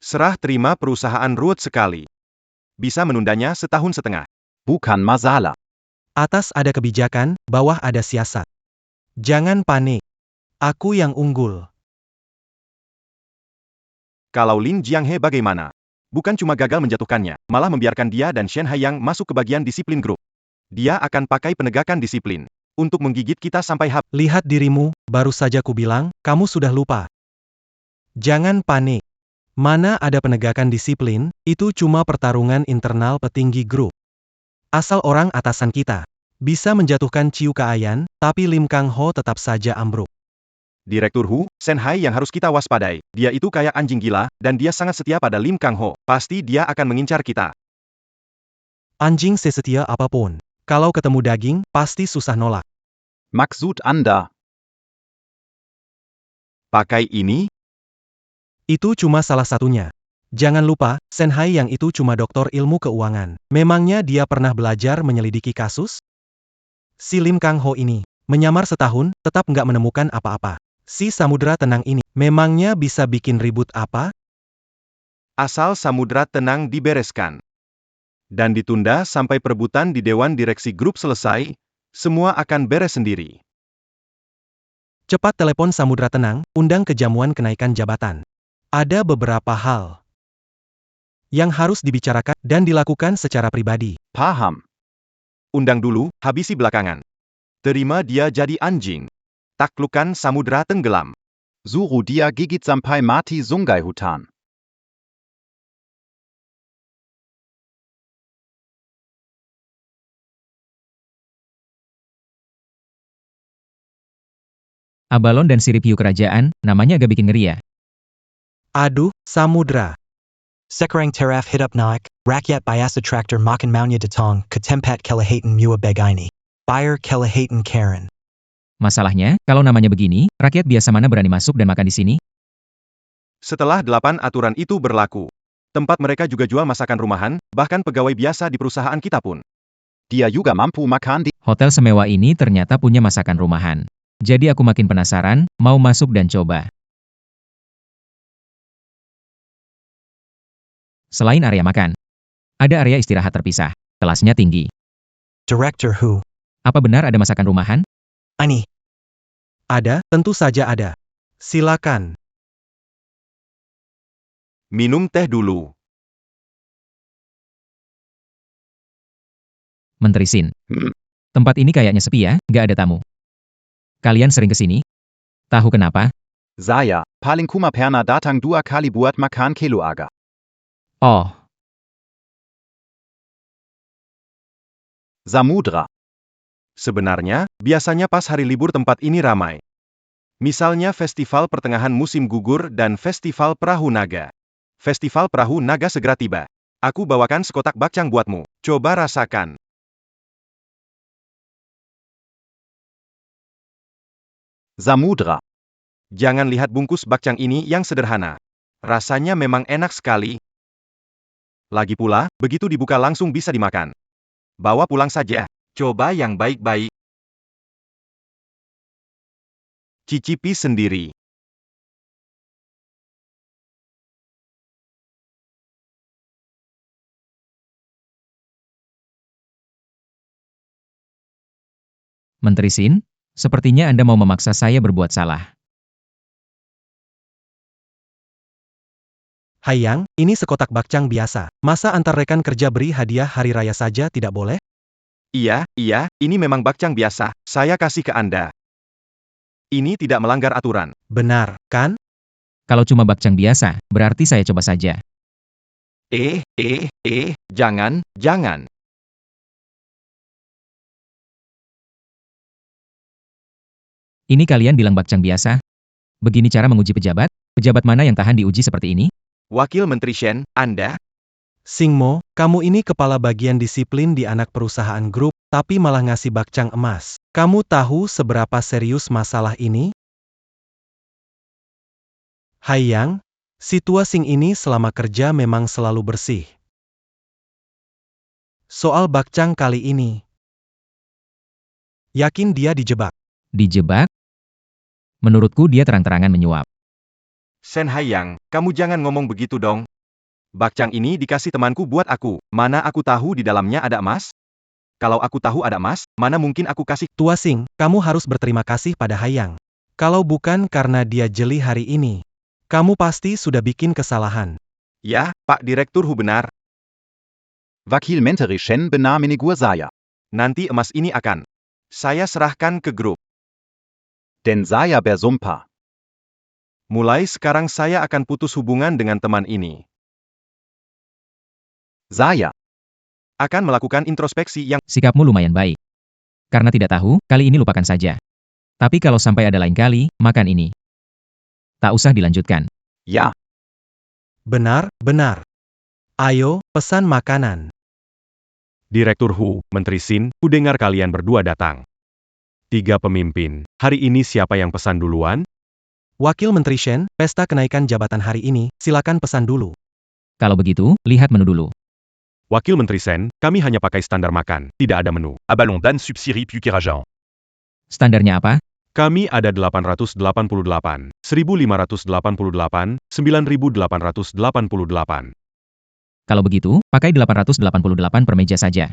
Serah terima perusahaan ruwet sekali. Bisa menundanya setahun setengah.
Bukan masalah.
Atas ada kebijakan, bawah ada siasat. Jangan panik. Aku yang unggul.
Kalau Lin Jianghe bagaimana? Bukan cuma gagal menjatuhkannya, malah membiarkan dia dan Shen Haiyang masuk ke bagian disiplin grup. Dia akan pakai penegakan disiplin untuk menggigit kita sampai habis.
Lihat dirimu, baru saja kubilang, kamu sudah lupa. Jangan panik. Mana ada penegakan disiplin, itu cuma pertarungan internal petinggi grup. Asal orang atasan kita bisa menjatuhkan Ciu Kaayan, tapi Lim Kang Ho tetap saja ambruk.
Direktur Hu, Shen Hai yang harus kita waspadai. Dia itu kayak anjing gila, dan dia sangat setia pada Lim Kang Ho. Pasti dia akan mengincar kita.
Anjing sesetia apapun. Kalau ketemu daging, pasti susah nolak.
Maksud Anda?
Pakai ini?
Itu cuma salah satunya. Jangan lupa, Shen Hai yang itu cuma doktor ilmu keuangan. Memangnya dia pernah belajar menyelidiki kasus? Si Lim Kang Ho ini, menyamar setahun, tetap nggak menemukan apa-apa. Si Samudra Tenang ini, memangnya bisa bikin ribut apa?
Asal Samudra Tenang dibereskan. Dan ditunda sampai perebutan di Dewan Direksi Grup selesai, semua akan beres sendiri.
Cepat telepon Samudra Tenang, undang kejamuan kenaikan jabatan. Ada beberapa hal yang harus dibicarakan dan dilakukan secara pribadi.
Paham.
Undang dulu, habisi belakangan. Terima dia jadi anjing. Taklukkan samudra tenggelam.
Suruh dia gigit sampai mati Sungai Hutan.
Abalon dan sirip hiu kerajaan, namanya agak bikin ngeri ya.
Aduh, samudra.
Sekarang taraf hidup naik, rakyat biasa traktor makan maunya datang ke tempat kelihatan mua begini. Bayar kelihatan Karen.
Masalahnya, kalau namanya begini, rakyat biasa mana berani masuk dan makan di sini?
Setelah 8 aturan itu berlaku, tempat mereka juga jual masakan rumahan, bahkan pegawai biasa di perusahaan kita pun.
Dia juga mampu makan di
Hotel semewah ini ternyata punya masakan rumahan. Jadi aku makin penasaran, mau masuk dan coba. Selain area makan, ada area istirahat terpisah. Kelasnya tinggi.
Director who?
Apa benar ada masakan rumahan?
Ani.
Ada, tentu saja ada. Silakan.
Minum teh dulu.
Menteri Sin. Tempat ini kayaknya sepi ya, nggak ada tamu. Kalian sering kesini? Tahu kenapa?
Saya, paling kuma pernah datang 2 kali buat makan keluarga.
Oh,
Samudra.
Sebenarnya, biasanya pas hari libur tempat ini ramai. Misalnya Festival Pertengahan Musim Gugur dan Festival Perahu Naga. Festival Perahu Naga segera tiba. Aku bawakan sekotak bakcang buatmu. Coba rasakan.
Samudra.
Jangan lihat bungkus bakcang ini yang sederhana. Rasanya memang enak sekali. Lagi pula, begitu dibuka langsung bisa dimakan. Bawa pulang saja. Coba yang baik-baik. Cicipi sendiri.
Menteri Sin, sepertinya Anda mau memaksa saya berbuat salah.
Hayang, ini sekotak bakcang biasa. Masa antar rekan kerja beri hadiah hari raya saja tidak boleh?
Iya, ini memang bakcang biasa. Saya kasih ke Anda. Ini tidak melanggar aturan.
Benar, kan?
Kalau cuma bakcang biasa, berarti saya coba saja.
Jangan.
Ini kalian bilang bakcang biasa? Begini cara menguji pejabat? Pejabat mana yang tahan diuji seperti ini?
Wakil Menteri Shen, Anda?
Singmo, kamu ini kepala bagian disiplin di anak perusahaan grup, tapi malah ngasih bakcang emas. Kamu tahu seberapa serius masalah ini? Hayang, situasi ini selama kerja memang selalu bersih. Soal bakcang kali ini, yakin dia dijebak?
Dijebak? Menurutku dia terang-terangan menyuap.
Shen Haiyang, kamu jangan ngomong begitu dong. Bakcang ini dikasih temanku buat aku. Mana aku tahu di dalamnya ada emas? Kalau aku tahu ada emas, mana mungkin aku kasih?
Tua Sing, kamu harus berterima kasih pada Hayang. Kalau bukan karena dia jeli hari ini, kamu pasti sudah bikin kesalahan.
Ya, Pak Direktur Hu benar.
Wakil Menteri Shen benar menegur saya.
Nanti emas ini akan saya serahkan ke grup.
Denn saya bersumpah.
Mulai sekarang saya akan putus hubungan dengan teman ini.
Saya
Akan melakukan introspeksi yang
Sikapmu lumayan baik. Karena tidak tahu, kali ini lupakan saja. Tapi kalau sampai ada lain kali, makan ini. Tak usah dilanjutkan.
ya.
Benar. Ayo, pesan makanan.
Direktur Hu, Menteri Sin, ku dengar kalian berdua datang. 3 pemimpin. Hari ini siapa yang pesan duluan?
Wakil Menteri Shen, pesta kenaikan jabatan hari ini, silakan pesan dulu.
Kalau begitu, lihat menu dulu.
Wakil Menteri Sen, kami hanya pakai standar makan, tidak ada menu.
Abalon Dan Subsiri Pukirajan.
Standarnya apa?
Kami ada 888, 1588, 9888.
Kalau begitu, pakai 888 per meja saja.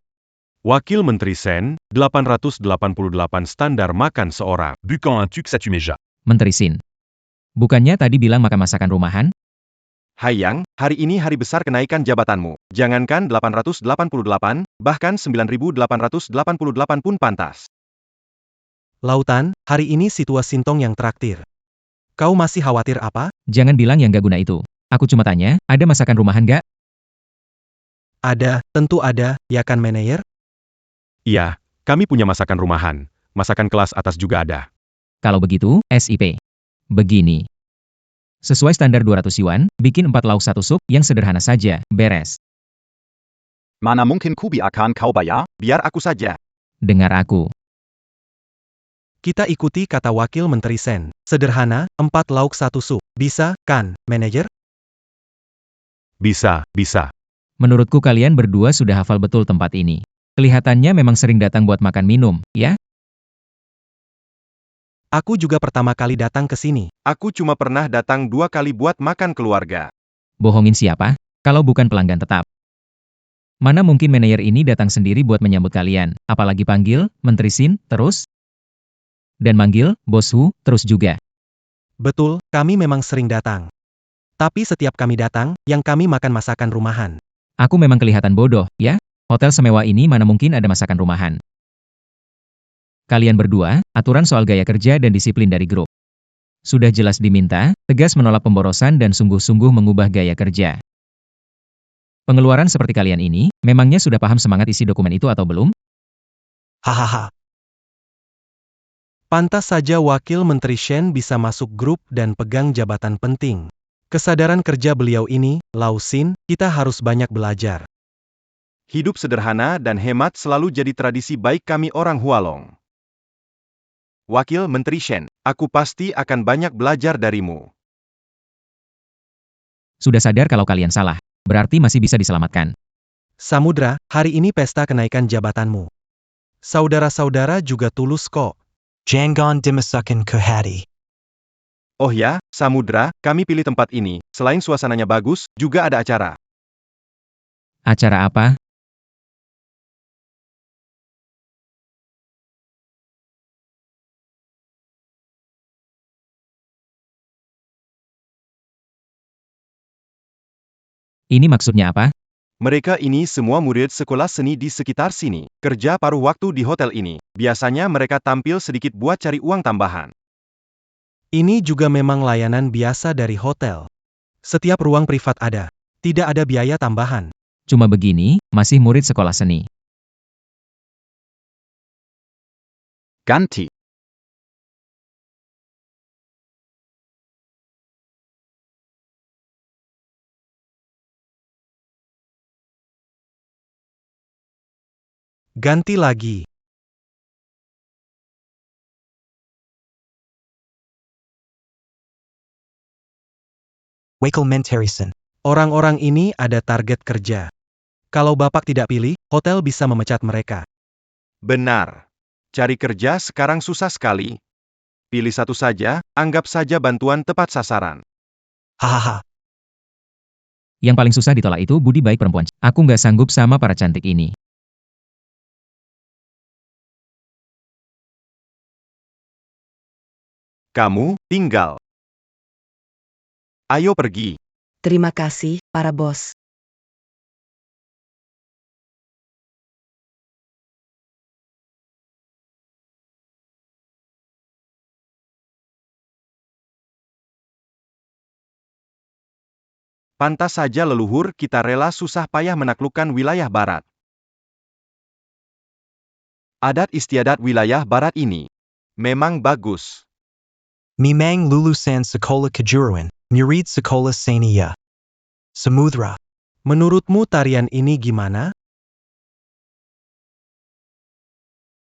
Wakil Menteri Sen, 888 standar makan seorang.
Bukan un tuc Satumeja.
Menteri Sin. Bukannya tadi bilang makan masakan rumahan?
Hai Yang, hari ini hari besar kenaikan jabatanmu. Jangankan 888, bahkan 9.888 pun pantas.
Lautan, hari ini situasi Sintong yang traktir. Kau masih khawatir apa?
Jangan bilang yang gak guna itu. Aku cuma tanya, ada masakan rumahan gak?
Ada, tentu ada, ya kan manajer?
Iya, kami punya masakan rumahan. Masakan kelas atas juga ada.
Kalau begitu, SIP. Begini. Sesuai standar 200 yuan, bikin 4 lauk 1 sup, yang sederhana saja, beres.
Mana mungkin Kubi akan kau bayar?
Biar aku saja.
Dengar aku.
Kita ikuti kata Wakil Menteri Sen. Sederhana, 4 lauk 1 sup. Bisa, kan, manajer?
Bisa, bisa.
Menurutku kalian berdua sudah hafal betul tempat ini. Kelihatannya memang sering datang buat makan minum, ya?
Aku juga pertama kali datang ke sini.
Aku cuma pernah datang 2 kali buat makan keluarga.
Bohongin siapa? Kalau bukan pelanggan tetap. Mana mungkin manajer ini datang sendiri buat menyambut kalian, apalagi panggil, Menteri Sin, terus? Dan manggil, Bos Hu, terus juga.
Betul, kami memang sering datang. Tapi setiap kami datang, yang kami makan masakan rumahan.
Aku memang kelihatan bodoh, ya? Hotel semewah ini mana mungkin ada masakan rumahan. Kalian berdua, aturan soal gaya kerja dan disiplin dari grup. Sudah jelas diminta, tegas menolak pemborosan dan sungguh-sungguh mengubah gaya kerja. Pengeluaran seperti kalian ini, memangnya sudah paham semangat isi dokumen itu atau belum?
Hahaha.
Pantas saja Wakil Menteri Shen bisa masuk grup dan pegang jabatan penting. Kesadaran kerja beliau ini, Lau Xin, kita harus banyak belajar.
Hidup sederhana dan hemat selalu jadi tradisi baik kami orang Hualong. Wakil Menteri Shen, aku pasti akan banyak belajar darimu.
Sudah sadar kalau kalian salah. Berarti masih bisa diselamatkan.
Samudra, hari ini pesta kenaikan jabatanmu. Saudara-saudara juga tulus kok.
Jangon dimasukin ke hati.
Oh ya, Samudra, kami pilih tempat ini. Selain suasananya bagus, juga ada acara.
Acara apa? Ini maksudnya apa?
Mereka ini semua murid sekolah seni di sekitar sini. Kerja paruh waktu di hotel ini. Biasanya mereka tampil sedikit buat cari uang tambahan.
Ini juga memang layanan biasa dari hotel. Setiap ruang privat ada. Tidak ada biaya tambahan.
Cuma begini, masih murid sekolah seni.
Ganti.
Ganti lagi.
Wakil Menteri Sen.
Orang-orang ini ada target kerja. Kalau Bapak tidak pilih, hotel bisa memecat mereka.
Benar. Cari kerja sekarang susah sekali. Pilih satu saja, anggap saja bantuan tepat sasaran.
Hahaha.
Yang paling susah ditolak itu budi baik perempuan. Aku nggak sanggup sama para cantik ini.
Kamu, tinggal. Ayo pergi.
Terima kasih, para bos.
Pantas saja leluhur kita rela susah payah menaklukkan wilayah barat. Adat istiadat wilayah barat ini memang bagus.
Mimang lulusan sekolah kejuruan, murid sekolah senia. Samudra.
Menurutmu tarian ini gimana?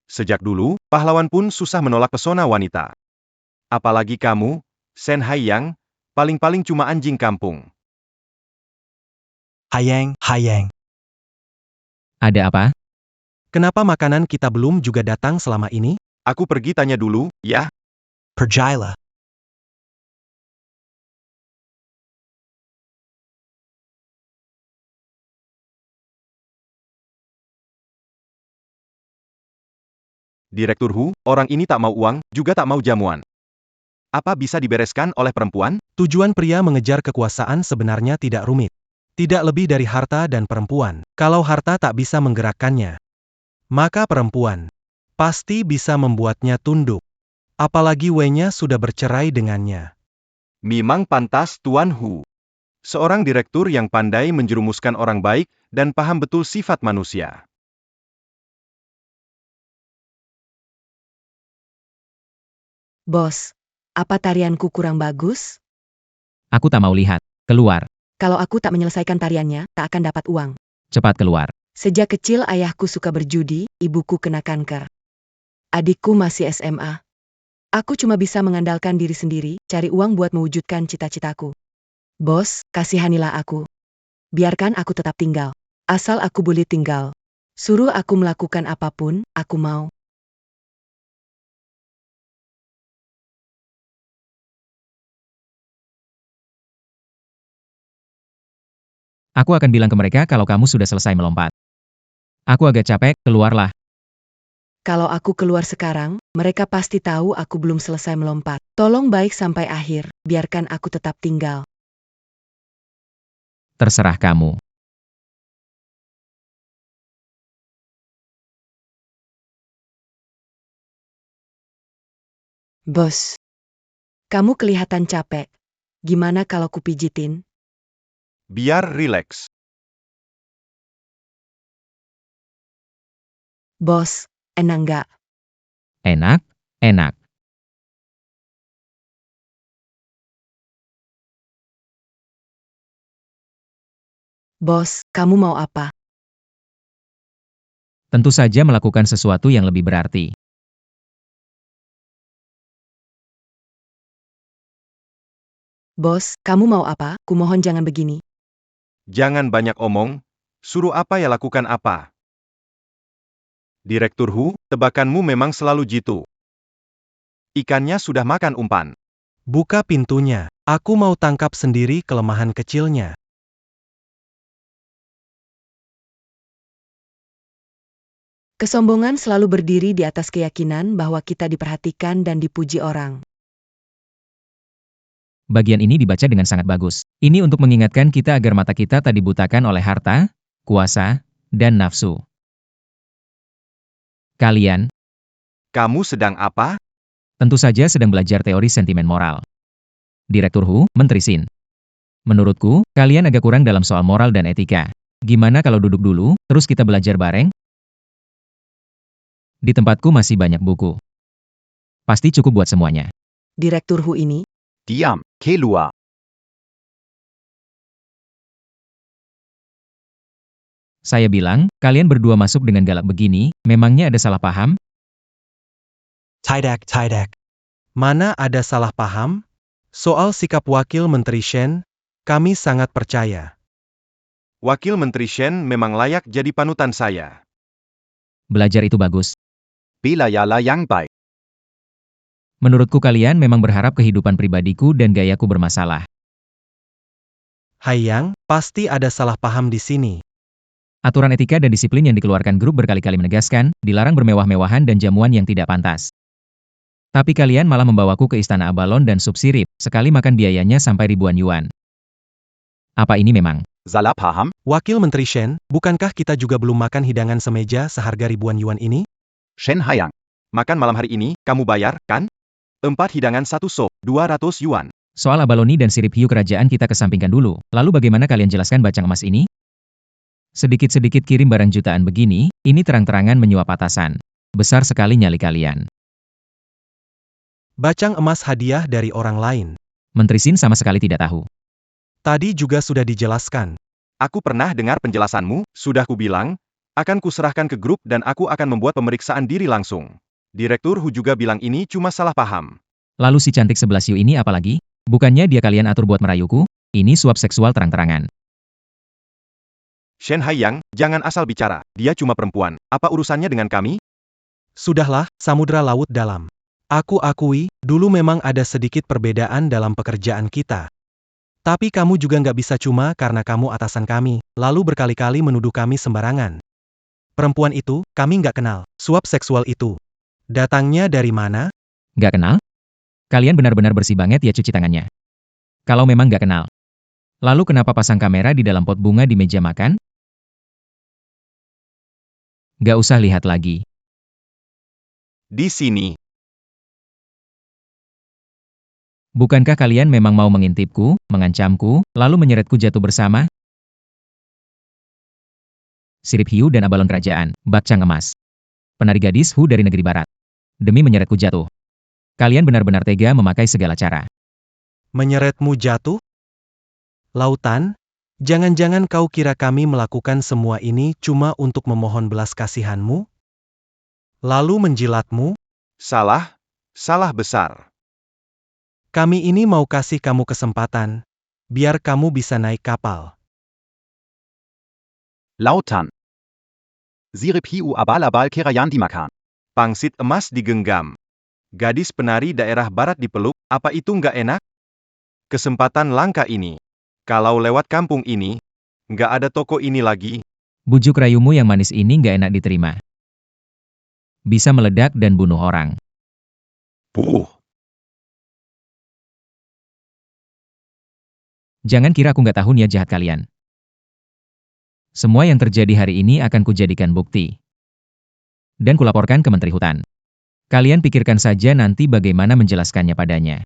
Sejak dulu, pahlawan pun susah menolak pesona wanita. Apalagi kamu, Sen Haiyang, paling-paling cuma anjing kampung.
Hayang, hayang.
Ada apa?
Kenapa makanan kita belum juga datang selama ini?
Aku pergi tanya dulu, ya.
Perjila.
Direktur Hu, orang ini tak mau uang, juga tak mau jamuan. Apa bisa dibereskan oleh perempuan?
Tujuan pria mengejar kekuasaan sebenarnya tidak rumit. Tidak lebih dari harta dan perempuan. Kalau harta tak bisa menggerakkannya, maka perempuan pasti bisa membuatnya tunduk. Apalagi Wei-nya sudah bercerai dengannya.
Memang pantas Tuan Hu. Seorang direktur yang pandai menjerumuskan orang baik dan paham betul sifat manusia.
Bos, apa tarianku kurang bagus?
Aku tak mau lihat. Keluar.
Kalau aku tak menyelesaikan tariannya, tak akan dapat uang.
Cepat keluar.
Sejak kecil ayahku suka berjudi, ibuku kena kanker. Adikku masih SMA. Aku cuma bisa mengandalkan diri sendiri, cari uang buat mewujudkan cita-citaku. Bos, kasihanilah aku. Biarkan aku tetap tinggal. Asal aku boleh tinggal. Suruh aku melakukan apapun, aku mau.
Aku akan bilang ke mereka kalau kamu sudah selesai melompat. Aku agak capek, keluarlah.
Kalau aku keluar sekarang, mereka pasti tahu aku belum selesai melompat. Tolong baik sampai akhir, biarkan aku tetap tinggal.
Terserah kamu.
Bos, kamu kelihatan capek. Gimana kalau kupijitin?
Biar rileks.
Bos, enak nggak?
Enak, enak.
Bos, kamu mau apa?
Tentu saja melakukan sesuatu yang lebih berarti.
Bos, kamu mau apa? Kumohon jangan begini.
Jangan banyak omong, suruh apa ya lakukan apa. Direktur Hu, tebakanmu memang selalu jitu. Ikannya sudah makan umpan.
Buka pintunya. Aku mau tangkap sendiri kelemahan kecilnya.
Kesombongan selalu berdiri di atas keyakinan bahwa kita diperhatikan dan dipuji orang.
Bagian ini dibaca dengan sangat bagus. Ini untuk mengingatkan kita agar mata kita tak dibutakan oleh harta, kuasa, dan nafsu. Kalian,
Kamu sedang apa?
tentu saja sedang belajar teori sentimen moral. Direktur Hu, Menteri Sin. Menurutku, kalian agak kurang dalam soal moral dan etika. Gimana kalau duduk dulu, terus kita belajar bareng? Di tempatku masih banyak buku. Pasti cukup buat semuanya.
Direktur Hu ini,
Diam, keluar.
Saya bilang, kalian berdua masuk dengan galak begini, memangnya ada salah paham?
Tidak, tidak.
Mana ada salah paham? Soal sikap Wakil Menteri Shen, kami sangat percaya.
Wakil Menteri Shen memang layak jadi panutan saya.
Belajar itu bagus.
Belajarlah yang baik.
Menurutku kalian memang berharap kehidupan pribadiku dan gayaku bermasalah.
Hai Yang, pasti ada salah paham di sini.
Aturan etika dan disiplin yang dikeluarkan grup berkali-kali menegaskan, dilarang bermewah-mewahan dan jamuan yang tidak pantas. Tapi kalian malah membawaku ke Istana Abalon dan Subsirip, sekali makan biayanya sampai ribuan yuan. Apa ini memang?
Salah paham?
Wakil Menteri Shen, bukankah kita juga belum makan hidangan semeja seharga ribuan yuan ini?
Shen Haiyang.
Makan malam hari ini, kamu bayar, kan? 4 hidangan 1 sop, 200 yuan.
Soal abaloni dan sirip hiu kerajaan kita kesampingkan dulu, lalu bagaimana kalian jelaskan bacang emas ini? Sedikit-sedikit kirim barang jutaan begini, ini terang-terangan menyuap atasan. Besar sekali nyali kalian.
Bacang emas hadiah dari orang lain.
Menteri Sin sama sekali tidak tahu.
Tadi juga sudah dijelaskan.
Aku pernah dengar penjelasanmu, sudah kubilang, akan kuserahkan ke grup dan aku akan membuat pemeriksaan diri langsung. Direktur Hu juga bilang ini cuma salah paham.
Lalu si cantik 11 Yu ini apalagi? Bukannya dia kalian atur buat merayuku? Ini suap seksual terang-terangan.
Shen Haiyang, jangan asal bicara, dia cuma perempuan, apa urusannya dengan kami?
Sudahlah, samudra laut dalam. Aku akui, dulu memang ada sedikit perbedaan dalam pekerjaan kita. Tapi kamu juga nggak bisa cuma karena kamu atasan kami, lalu berkali-kali menuduh kami sembarangan. Perempuan itu, kami nggak kenal. Suap seksual itu. Datangnya dari mana?
Gak kenal? Kalian benar-benar bersih banget ya cuci tangannya. Kalau memang nggak kenal. Lalu kenapa pasang kamera di dalam pot bunga di meja makan? Nggak usah lihat lagi.
Di sini.
Bukankah kalian memang mau mengintipku, mengancamku, lalu menyeretku jatuh bersama? Sirip hiu dan abalon kerajaan, bakcang emas. Penari gadis Hu dari negeri barat. Demi menyeretku jatuh. Kalian benar-benar tega memakai segala cara.
Menyeretmu jatuh? Lautan? Jangan-jangan kau kira kami melakukan semua ini cuma untuk memohon belas kasihanmu? Lalu menjilatmu?
Salah? Salah besar.
Kami ini mau kasih kamu kesempatan. Biar kamu bisa naik kapal.
Lautan. Sirip hiu abal-abal kerayan dimakan.
Pangsit emas digenggam. Gadis penari daerah barat dipeluk, apa itu nggak enak? Kesempatan langka ini. Kalau lewat kampung ini, nggak ada toko ini lagi.
Bujuk rayumu yang manis ini nggak enak diterima. Bisa meledak dan bunuh orang.
Puh.
Jangan kira aku nggak tahu niat jahat kalian. Semua yang terjadi hari ini akan kujadikan bukti. Dan kulaporkan ke Menteri Hutan. Kalian pikirkan saja nanti bagaimana menjelaskannya padanya.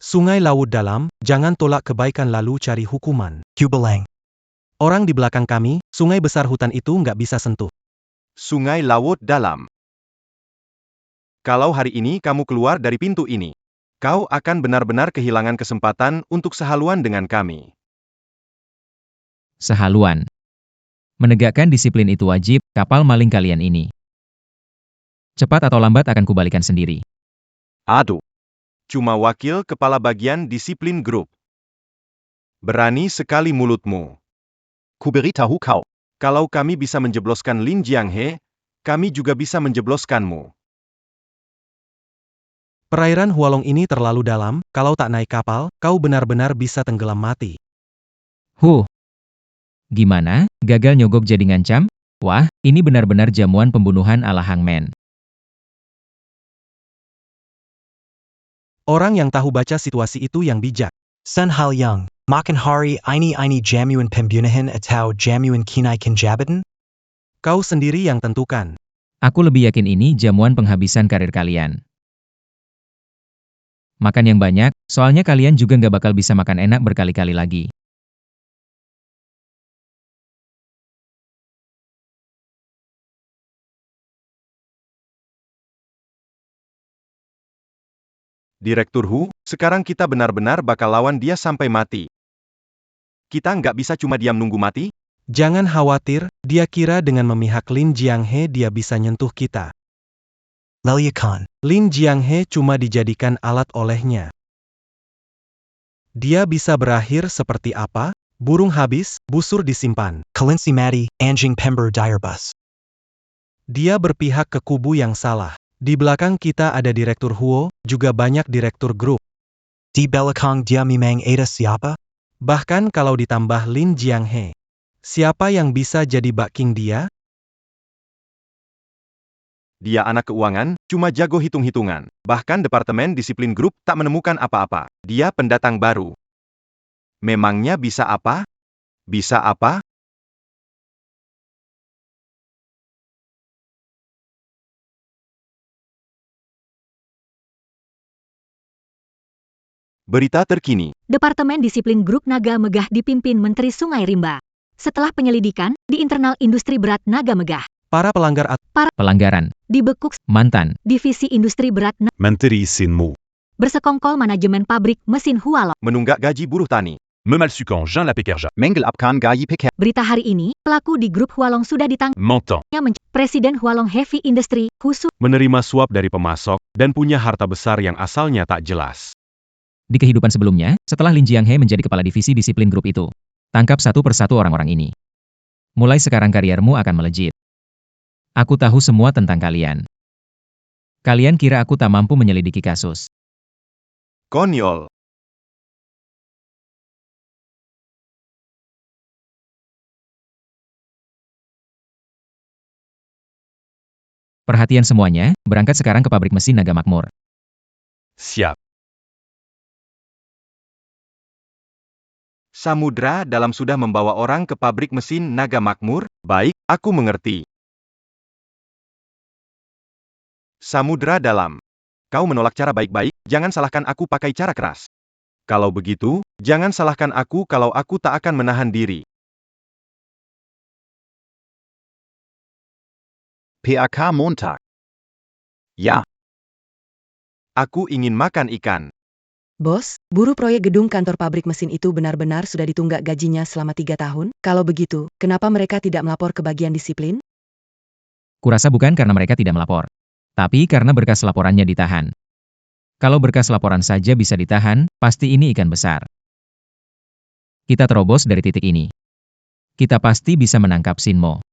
Sungai laut dalam, jangan tolak kebaikan lalu cari hukuman.
Hubelang.
Orang di belakang kami, sungai besar hutan itu nggak bisa sentuh.
Sungai laut dalam. Kalau hari ini kamu keluar dari pintu ini, kau akan benar-benar kehilangan kesempatan untuk sehaluan dengan kami.
Sehaluan. Menegakkan disiplin itu wajib, kapal maling kalian ini. Cepat atau lambat akan kubalikan sendiri.
Aduh.
Cuma wakil kepala bagian disiplin grup. Berani sekali mulutmu.
Kuberitahu kau.
Kalau kami bisa menjebloskan Lin Jianghe, kami juga bisa menjebloskanmu.
Perairan Hualong ini terlalu dalam, kalau tak naik kapal, kau benar-benar bisa tenggelam mati.
Gimana? Gagal nyogok jadi ngancam? Wah, ini benar-benar jamuan pembunuhan ala hangman.
Orang yang tahu baca situasi itu yang bijak.
Sun Hal Young. Makan hari ini jamuan pembunuhan atau jamuan kinai kinjabatan?
Kau sendiri yang tentukan.
Aku lebih yakin ini jamuan penghabisan karir kalian. Makan yang banyak, soalnya kalian juga nggak bakal bisa makan enak berkali-kali lagi.
Direktur Hu, sekarang kita benar-benar bakal lawan dia sampai mati. Kita nggak bisa cuma diam nunggu mati?
Jangan khawatir, dia kira dengan memihak Lin Jianghe dia bisa nyentuh kita.
Leliakan.
Lin Jianghe cuma dijadikan alat olehnya. Dia bisa berakhir seperti apa? Burung habis, busur disimpan.
Kalinsi mati, anjing pember direbus.
Dia berpihak ke kubu yang salah. Di belakang kita ada Direktur Huo, juga banyak Direktur Grup.
Di belakang dia memang ada siapa?
Bahkan kalau ditambah Lin Jianghe. Siapa yang bisa jadi backing dia?
Dia anak keuangan, cuma jago hitung-hitungan. Bahkan Departemen Disiplin Grup tak menemukan apa-apa. Dia pendatang baru. Memangnya bisa apa? Bisa apa? Berita terkini.
Departemen Disiplin Grup Naga Megah dipimpin Menteri Sungai Rimba. Setelah penyelidikan di internal industri berat Naga Megah,
Para pelanggar
Pelanggaran.
dibekuk
Mantan.
Divisi Industri Berat
Menteri Sinmu.
bersekongkol manajemen pabrik mesin Hualong.
Menunggak gaji buruh tani.
Memalsukan Jean Lapekerja.
Mengelabkan gaji peker.
Berita hari ini, pelaku di grup Hualong sudah ditangkap.
Mentant.
Presiden Hualong Heavy Industry, khusus
Menerima suap dari pemasok, dan punya harta besar yang asalnya tak jelas.
Di kehidupan sebelumnya, setelah Lin Jianghe menjadi kepala divisi disiplin grup itu, tangkap satu persatu orang-orang ini. Mulai sekarang kariermu akan melejit. Aku tahu semua tentang kalian. Kalian kira aku tak mampu menyelidiki kasus?
Konyol.
Perhatian semuanya, berangkat sekarang ke pabrik mesin Naga Makmur.
Siap.
Samudra Dalam sudah membawa orang ke pabrik mesin Naga Makmur? Baik, aku mengerti. Samudra Dalam. Kau menolak cara baik-baik, jangan salahkan aku pakai cara keras. Kalau begitu, jangan salahkan aku kalau aku tak akan menahan diri.
PAK Montag. Ja,
Aku ingin makan ikan.
Bos, buruh proyek gedung kantor pabrik mesin itu benar-benar sudah ditunggak gajinya selama 3 tahun? Kalau begitu, kenapa mereka tidak melapor ke bagian disiplin?
Kurasa bukan karena mereka tidak melapor, tapi karena berkas laporannya ditahan. Kalau berkas laporan saja bisa ditahan, pasti ini ikan besar. Kita terobos dari titik ini. Kita pasti bisa menangkap Sinmo.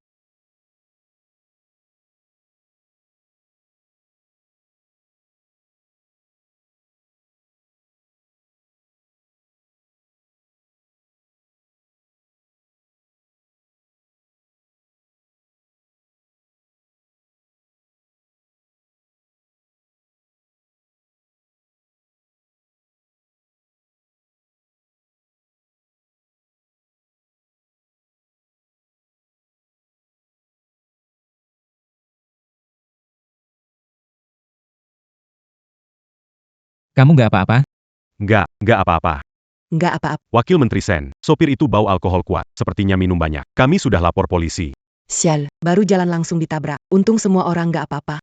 Kamu nggak apa-apa?
Nggak apa-apa.
Nggak apa-apa.
Wakil Menteri Sen, sopir itu bau alkohol kuat, sepertinya minum banyak. Kami sudah lapor polisi.
Sial, baru jalan langsung ditabrak. Untung semua orang nggak apa-apa.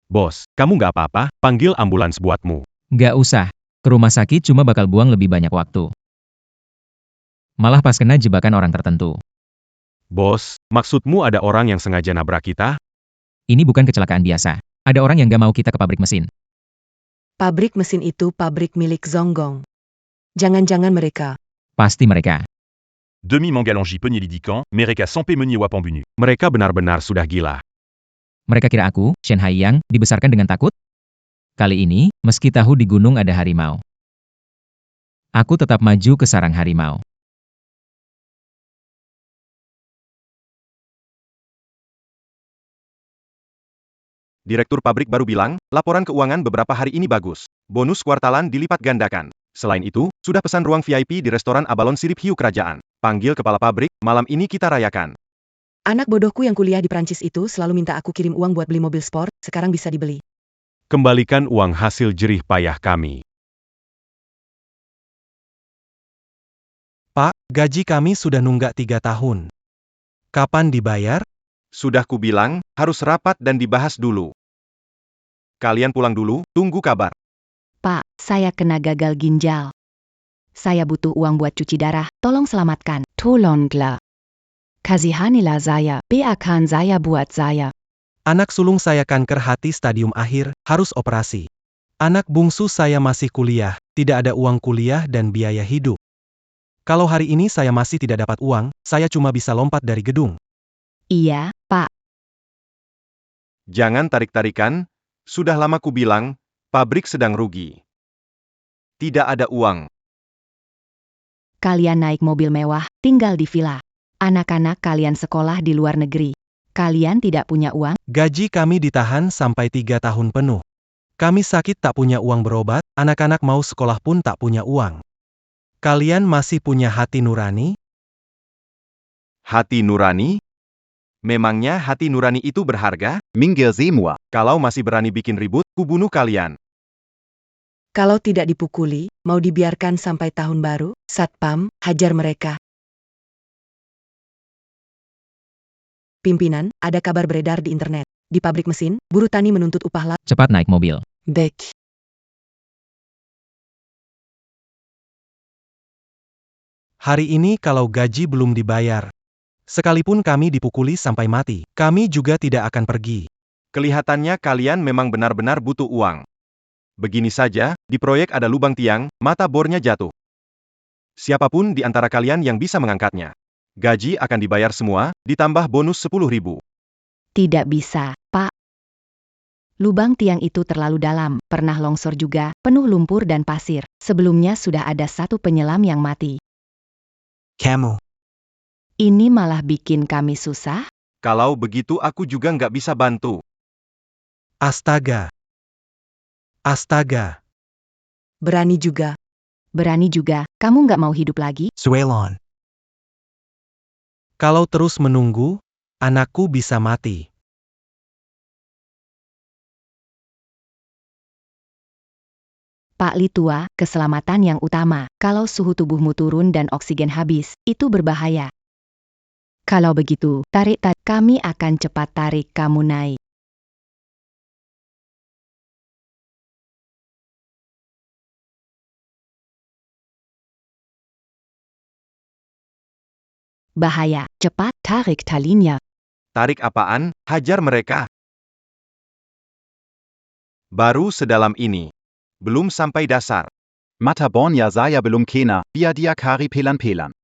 Bos, kamu nggak apa-apa, panggil ambulans buatmu.
Nggak usah. Ke rumah sakit cuma bakal buang lebih banyak waktu. Malah pas kena jebakan orang tertentu.
Bos, maksudmu ada orang yang sengaja nabrak kita?
Ini bukan kecelakaan biasa. Ada orang yang nggak mau kita ke pabrik mesin.
Pabrik mesin itu pabrik milik Zonggong. Jangan-jangan mereka.
Pasti mereka.
Demi Mangalangi penyelidikan, mereka sampai menyewa pembunu.
Mereka benar-benar sudah gila.
Mereka kira aku, Shen Haiyang, dibesarkan dengan takut? Kali ini, meski tahu di gunung ada harimau, aku tetap maju ke sarang harimau.
Direktur pabrik baru bilang, laporan keuangan beberapa hari ini bagus. Bonus kuartalan dilipat gandakan. Selain itu, sudah pesan ruang VIP di restoran Abalon Sirip Hiu Kerajaan. Panggil kepala pabrik, malam ini kita rayakan.
Anak bodohku yang kuliah di Prancis itu selalu minta aku kirim uang buat beli mobil sport, sekarang bisa dibeli.
Kembalikan uang hasil jerih payah kami.
Pak, gaji kami sudah nunggak 3 tahun. Kapan dibayar?
Sudah kubilang, harus rapat dan dibahas dulu. Kalian pulang dulu, tunggu kabar.
Pak, saya kena gagal ginjal. Saya butuh uang buat cuci darah, tolong selamatkan. Tolonglah. Kasihanilah saya, biarkan saya buat saya.
Anak sulung saya kanker hati stadium akhir, harus operasi. Anak bungsu saya masih kuliah, tidak ada uang kuliah dan biaya hidup. Kalau hari ini saya masih tidak dapat uang, saya cuma bisa lompat dari gedung.
Iya, Pak.
Jangan tarik-tarikan, sudah lama ku bilang, pabrik sedang rugi. Tidak ada uang.
Kalian naik mobil mewah, tinggal di villa. Anak-anak kalian sekolah di luar negeri. Kalian tidak punya uang?
Gaji kami ditahan sampai 3 tahun penuh. Kami sakit tak punya uang berobat, anak-anak mau sekolah pun tak punya uang. Kalian masih punya hati nurani?
Hati nurani? Memangnya hati nurani itu berharga?
Minggir semua.
Kalau masih berani bikin ribut, ku bunuh kalian.
Kalau tidak dipukuli, mau dibiarkan sampai tahun baru? Satpam, hajar mereka. Pimpinan, ada kabar beredar di internet. Di pabrik mesin, buruh tani menuntut upah
Cepat naik mobil.
Baik.
Hari ini kalau gaji belum dibayar, sekalipun kami dipukuli sampai mati, kami juga tidak akan pergi.
Kelihatannya kalian memang benar-benar butuh uang. Begini saja, di proyek ada lubang tiang, mata bornya jatuh. Siapapun di antara kalian yang bisa mengangkatnya. Gaji akan dibayar semua, ditambah bonus 10.000.
Tidak bisa, Pak. Lubang tiang itu terlalu dalam, pernah longsor juga, penuh lumpur dan pasir. Sebelumnya sudah ada satu penyelam yang mati.
Kamu.
Ini malah bikin kami susah?
Kalau begitu aku juga nggak bisa bantu.
Astaga. Astaga.
Berani juga.
Berani juga, kamu nggak mau hidup lagi?
Suelon.
Kalau terus menunggu, anakku bisa mati.
Pak Litua, keselamatan yang utama. Kalau suhu tubuhmu turun dan oksigen habis, itu berbahaya. Kalau begitu, kami akan cepat tarik kamu naik. Bahaya, cepat tarik talinya.
Tarik apaan? Hajar mereka. Baru sedalam ini. Belum sampai dasar.
Mata Bornya saya belum kena, via dia kari pelan-pelan.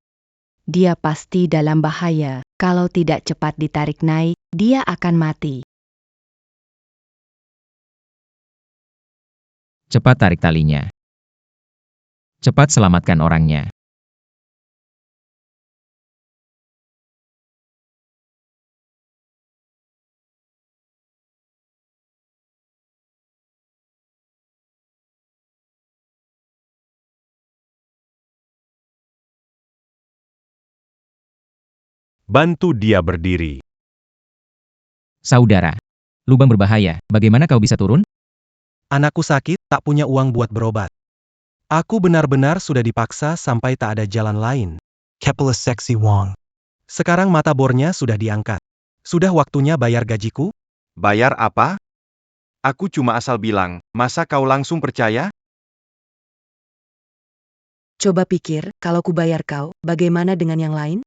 Dia pasti dalam bahaya. Kalau tidak cepat ditarik naik, dia akan mati.
Cepat tarik talinya. Cepat selamatkan orangnya.
Bantu dia berdiri.
Saudara. Lubang berbahaya, bagaimana kau bisa turun?
Anakku sakit, tak punya uang buat berobat. Aku benar-benar sudah dipaksa sampai tak ada jalan lain.
Kepala Sexy Wong.
Sekarang mata bornya sudah diangkat. Sudah waktunya bayar gajiku?
Bayar apa? Aku cuma asal bilang, masa kau langsung percaya?
Coba pikir, kalau ku bayar kau, bagaimana dengan yang lain?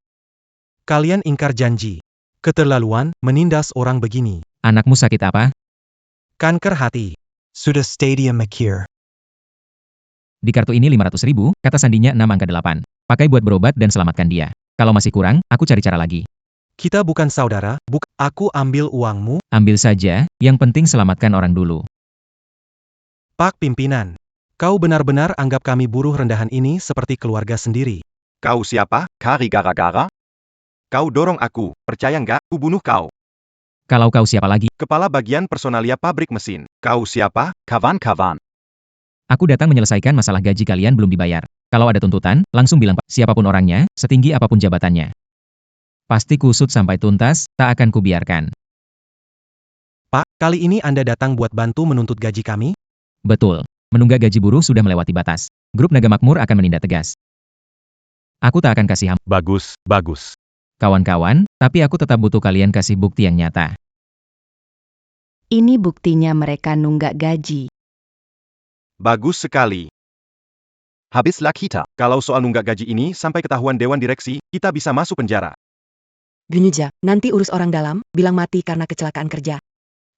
Kalian ingkar janji. Keterlaluan, menindas orang begini.
Anakmu sakit apa?
Kanker hati.
Sudah Stadium Makir.
Di kartu ini 500.000, kata sandinya 6 angka 8. Pakai buat berobat dan selamatkan dia. Kalau masih kurang, aku cari cara lagi.
Kita bukan saudara, aku ambil uangmu.
Ambil saja, yang penting selamatkan orang dulu.
Pak Pimpinan. Kau benar-benar anggap kami buruh rendahan ini seperti keluarga sendiri.
Kau siapa?
Kari gara-gara?
Kau dorong aku, percaya nggak? Ku bunuh kau.
Kalau kau siapa lagi?
Kepala bagian personalia pabrik mesin. Kau siapa?
Kawan-kawan.
Aku datang menyelesaikan masalah gaji kalian belum dibayar. Kalau ada tuntutan, langsung bilang siapapun orangnya, setinggi apapun jabatannya. Pasti kusut sampai tuntas, tak akan kubiarkan.
Pak, kali ini Anda datang buat bantu menuntut gaji kami?
Betul. Menunggak gaji buruh sudah melewati batas. Grup Naga Makmur akan menindak tegas. Aku tak akan kasih
Bagus, bagus.
kawan-kawan, tapi aku tetap butuh kalian kasih bukti yang nyata.
Ini buktinya mereka nunggak gaji.
Bagus sekali.
Habislah kita.
Kalau soal nunggak gaji ini sampai ketahuan Dewan Direksi, kita bisa masuk penjara.
Genija, nanti urus orang dalam, bilang mati karena kecelakaan kerja.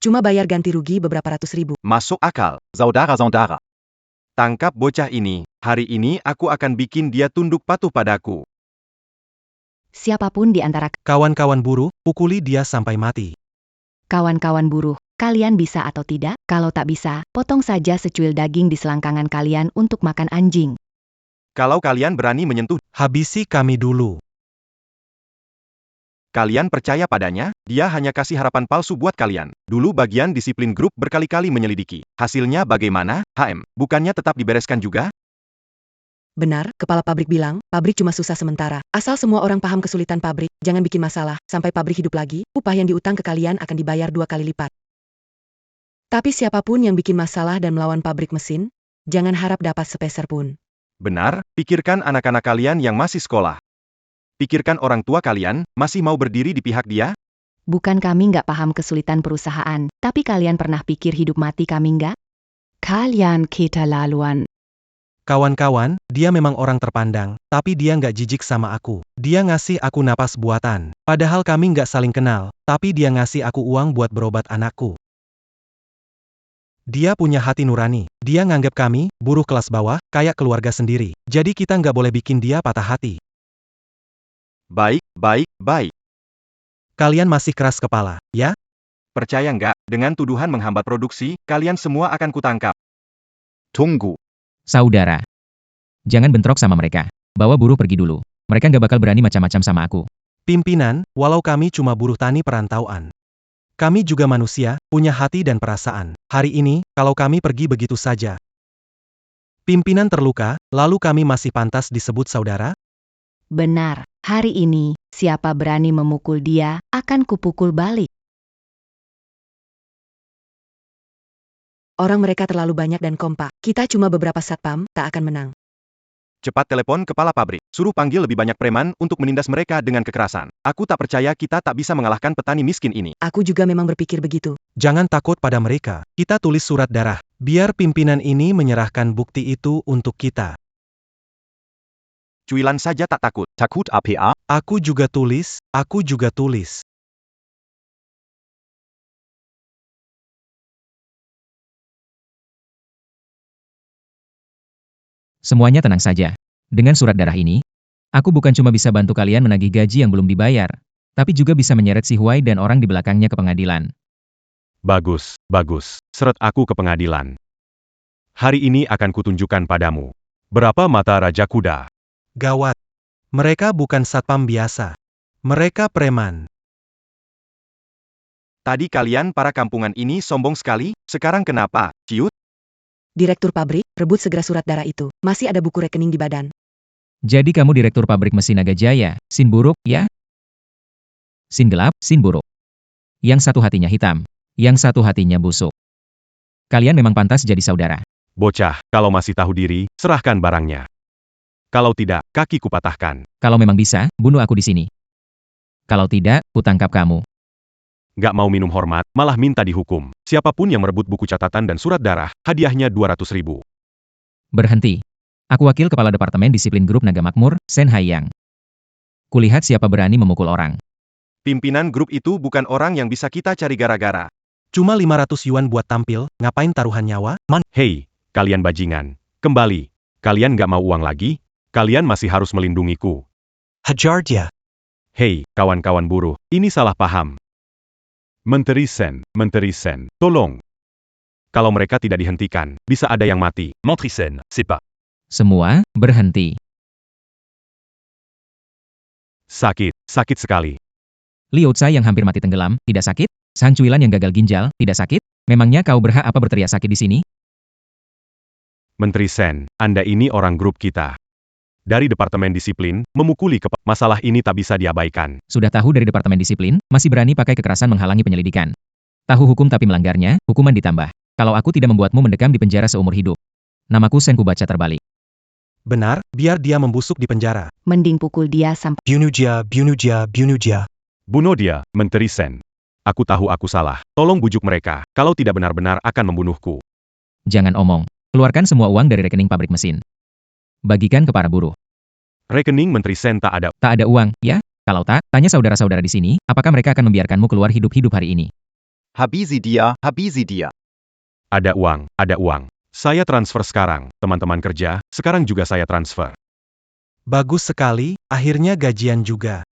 Cuma bayar ganti rugi beberapa ratus ribu.
Masuk akal.
Saudara-saudara.
Tangkap bocah ini. Hari ini aku akan bikin dia tunduk patuh padaku.
Siapapun di antara
Kawan-kawan buruh, pukuli dia sampai mati.
kawan-kawan buruh, kalian bisa atau tidak? Kalau tak bisa, potong saja secuil daging di selangkangan kalian untuk makan anjing.
Kalau kalian berani menyentuh,
Habisi kami dulu.
kalian percaya padanya? Dia hanya kasih harapan palsu buat kalian. Dulu bagian disiplin grup berkali-kali menyelidiki. Hasilnya bagaimana? HM, bukannya tetap dibereskan juga?
Benar, kepala pabrik bilang, pabrik cuma susah sementara. Asal semua orang paham kesulitan pabrik, jangan bikin masalah, sampai pabrik hidup lagi, upah yang diutang ke kalian akan dibayar 2 kali lipat. Tapi siapapun yang bikin masalah dan melawan pabrik mesin, jangan harap dapat sepeser pun.
Benar, pikirkan anak-anak kalian yang masih sekolah. Pikirkan orang tua kalian, masih mau berdiri di pihak dia?
Bukan kami nggak paham kesulitan perusahaan, tapi kalian pernah pikir hidup mati kami nggak? Kalian keterlaluan.
Kawan-kawan, dia memang orang terpandang, tapi dia nggak jijik sama aku. Dia ngasih aku napas buatan. Padahal kami nggak saling kenal, tapi dia ngasih aku uang buat berobat anakku. Dia punya hati nurani. Dia nganggap kami, buruh kelas bawah, kayak keluarga sendiri. Jadi kita nggak boleh bikin dia patah hati.
Baik, baik, baik.
Kalian masih keras kepala, ya?
Percaya nggak, dengan tuduhan menghambat produksi, kalian semua akan kutangkap.
Tunggu.
Saudara. Jangan bentrok sama mereka. Bawa buruh pergi dulu. Mereka nggak bakal berani macam-macam sama aku.
Pimpinan, walau kami cuma buruh tani perantauan. Kami juga manusia, punya hati dan perasaan. Hari ini, kalau kami pergi begitu saja. Pimpinan terluka, lalu kami masih pantas disebut saudara?
Benar, hari ini, siapa berani memukul dia, akan kupukul balik.
Orang mereka terlalu banyak dan kompak. Kita cuma beberapa satpam, tak akan menang.
Cepat telepon kepala pabrik. Suruh panggil lebih banyak preman untuk menindas mereka dengan kekerasan. Aku tak percaya kita tak bisa mengalahkan petani miskin ini.
Aku juga memang berpikir begitu.
Jangan takut pada mereka. Kita tulis surat darah. Biar pimpinan ini menyerahkan bukti itu untuk kita.
Cuilan saja tak takut.
Takut APA?
Aku juga tulis, aku juga tulis.
Semuanya tenang saja. Dengan surat darah ini, aku bukan cuma bisa bantu kalian menagih gaji yang belum dibayar, tapi juga bisa menyeret si Huai dan orang di belakangnya ke pengadilan.
Bagus, bagus. Seret aku ke pengadilan. Hari ini akan kutunjukkan padamu. Berapa mata Raja Kuda?
Gawat. Mereka bukan satpam biasa. Mereka preman.
Tadi kalian para kampungan ini sombong sekali, sekarang kenapa, ciut?
Direktur pabrik, rebut segera surat darah itu. Masih ada buku rekening di badan.
Jadi kamu direktur pabrik mesin Naga Jaya, Sin buruk, ya? Sin gelap, Sin buruk. Yang satu hatinya hitam, yang satu hatinya busuk. Kalian memang pantas jadi saudara.
Bocah, kalau masih tahu diri, serahkan barangnya. Kalau tidak, kaki kupatahkan.
Kalau memang bisa, bunuh aku di sini. Kalau tidak, kutangkap kamu.
Gak mau minum hormat, malah minta dihukum. Siapapun yang merebut buku catatan dan surat darah, hadiahnya 200.000.
Berhenti. Aku wakil kepala Departemen Disiplin Grup Naga Makmur, Sen Haiyang. Kulihat siapa berani memukul orang.
Pimpinan grup itu bukan orang yang bisa kita cari gara-gara.
Cuma 500 yuan buat tampil, ngapain taruhan nyawa?
Hei, kalian bajingan. Kembali. Kalian gak mau uang lagi? Kalian masih harus melindungiku.
Hajar dia.
Hei, kawan-kawan buruh, ini salah paham. Menteri Sen, tolong. Kalau mereka tidak dihentikan, bisa ada yang mati.
Menteri Sen, c'est pas.
Semua, berhenti.
Sakit sekali.
Liu Tsai yang hampir mati tenggelam, tidak sakit? Sang Cuilan yang gagal ginjal, tidak sakit? Memangnya kau berhak apa berteriak sakit di sini?
Menteri Sen, Anda ini orang grup kita. Dari Departemen Disiplin, memukuli masalah ini tak bisa diabaikan.
Sudah tahu dari Departemen Disiplin, masih berani pakai kekerasan menghalangi penyelidikan. Tahu hukum tapi melanggarnya, hukuman ditambah. Kalau aku tidak membuatmu mendekam di penjara seumur hidup. Namaku Sen kubaca terbalik.
Benar, biar dia membusuk di penjara.
Mending pukul dia sampai
Bunuh dia.
Bunuh dia, Menteri Sen. Aku tahu aku salah. Tolong bujuk mereka, kalau tidak benar-benar akan membunuhku.
Jangan omong. Keluarkan semua uang dari rekening pabrik mesin. Bagikan ke para buruh.
Rekening Menteri Sen tak ada.
Tak ada uang, ya? Kalau tak, tanya saudara-saudara di sini, apakah mereka akan membiarkanmu keluar hidup-hidup hari ini?
Habizi dia.
Ada uang. Saya transfer sekarang, teman-teman kerja, sekarang juga saya transfer.
Bagus sekali, akhirnya gajian juga.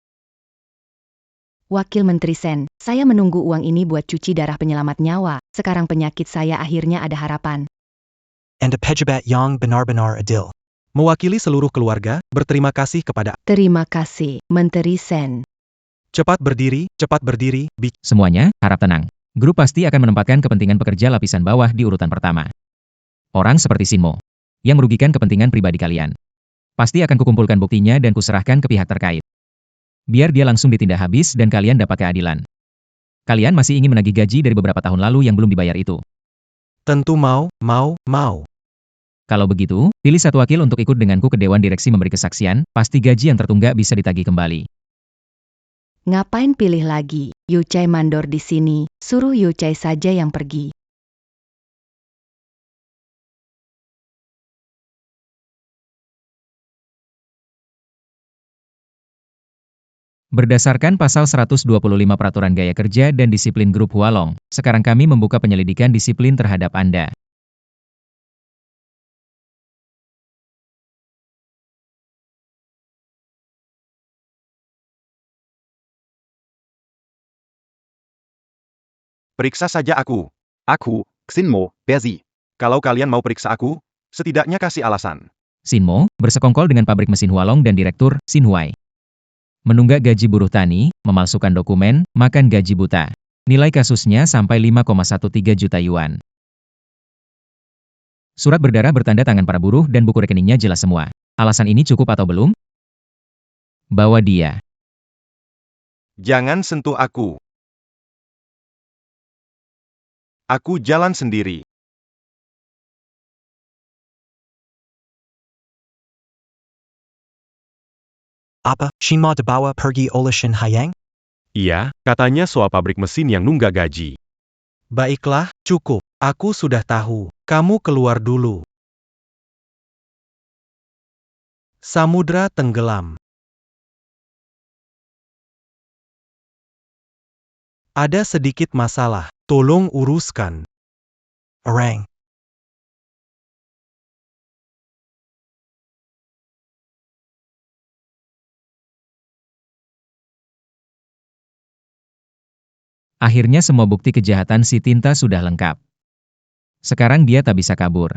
Wakil Menteri Sen, saya menunggu uang ini buat cuci darah penyelamat nyawa. Sekarang penyakit saya akhirnya ada harapan.
And a pejabat yang benar-benar adil.
Mewakili seluruh keluarga, berterima kasih kepada.
Terima kasih, Menteri Sen.
Cepat berdiri,
Semuanya, harap tenang. Grup pasti akan menempatkan kepentingan pekerja lapisan bawah di urutan pertama. Orang seperti Sinmo, yang merugikan kepentingan pribadi kalian. Pasti akan kukumpulkan buktinya dan kuserahkan ke pihak terkait. Biar dia langsung ditindak habis dan kalian dapat keadilan. Kalian masih ingin menagih gaji dari beberapa tahun lalu yang belum dibayar itu.
Tentu mau.
Kalau begitu, pilih satu wakil untuk ikut denganku ke Dewan Direksi memberi kesaksian, pasti gaji yang tertunggak bisa ditagih kembali.
Ngapain pilih lagi? Yu Chai mandor di sini, suruh Yu Chai saja yang pergi.
Berdasarkan pasal 125 Peraturan Gaya Kerja dan Disiplin Grup Hualong, sekarang kami membuka penyelidikan disiplin terhadap Anda.
Periksa saja aku.
Aku, Xinmo, Berzi.
Kalau kalian mau periksa aku, setidaknya kasih alasan.
Sinmo, bersekongkol dengan pabrik mesin Hualong dan Direktur, Sin Huai. Menunggak gaji buruh tani, memalsukan dokumen, makan gaji buta. Nilai kasusnya sampai 5,13 juta yuan. Surat berdarah bertanda tangan para buruh dan buku rekeningnya jelas semua. Alasan ini cukup atau belum? Bawa dia.
Jangan sentuh aku. Aku jalan sendiri.
Apa, Shinma dibawa pergi oleh Shin Hayang?
Iya, katanya soal pabrik mesin yang nunggak gaji.
Baiklah, cukup. Aku sudah tahu. Kamu keluar dulu. Samudra tenggelam. Ada sedikit masalah. Tolong uruskan.
Orang.
Akhirnya semua bukti kejahatan si Tinta sudah lengkap. Sekarang dia tak bisa kabur.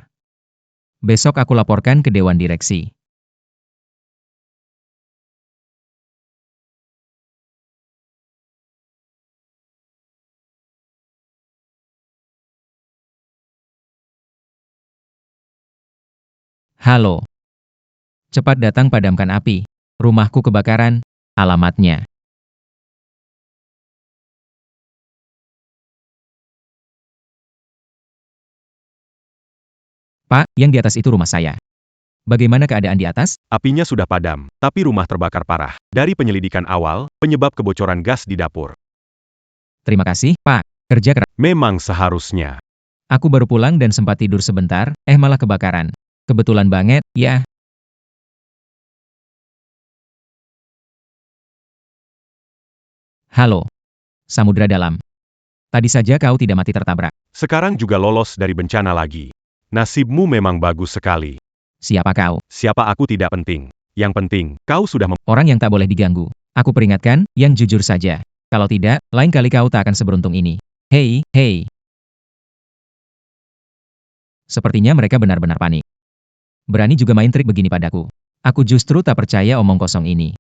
Besok aku laporkan ke Dewan Direksi. Halo. Cepat datang padamkan api. Rumahku kebakaran. Alamatnya. Pak, yang di atas itu rumah saya. Bagaimana keadaan di atas?
Apinya sudah padam, tapi rumah terbakar parah. Dari penyelidikan awal, penyebab kebocoran gas di dapur.
Terima kasih, Pak. Kerja keras.
Memang seharusnya.
Aku baru pulang dan sempat tidur sebentar, malah kebakaran. Kebetulan banget, ya. Halo. Samudra Dalam. Tadi saja kau tidak mati tertabrak.
Sekarang juga lolos dari bencana lagi. Nasibmu memang bagus sekali.
Siapa kau?
Siapa aku tidak penting. Yang penting, kau sudah
Orang yang tak boleh diganggu. Aku peringatkan, yang jujur saja. Kalau tidak, lain kali kau tak akan seberuntung ini. Hei, hei. Sepertinya mereka benar-benar panik. Berani juga main trik begini padaku. Aku justru tak percaya omong kosong ini.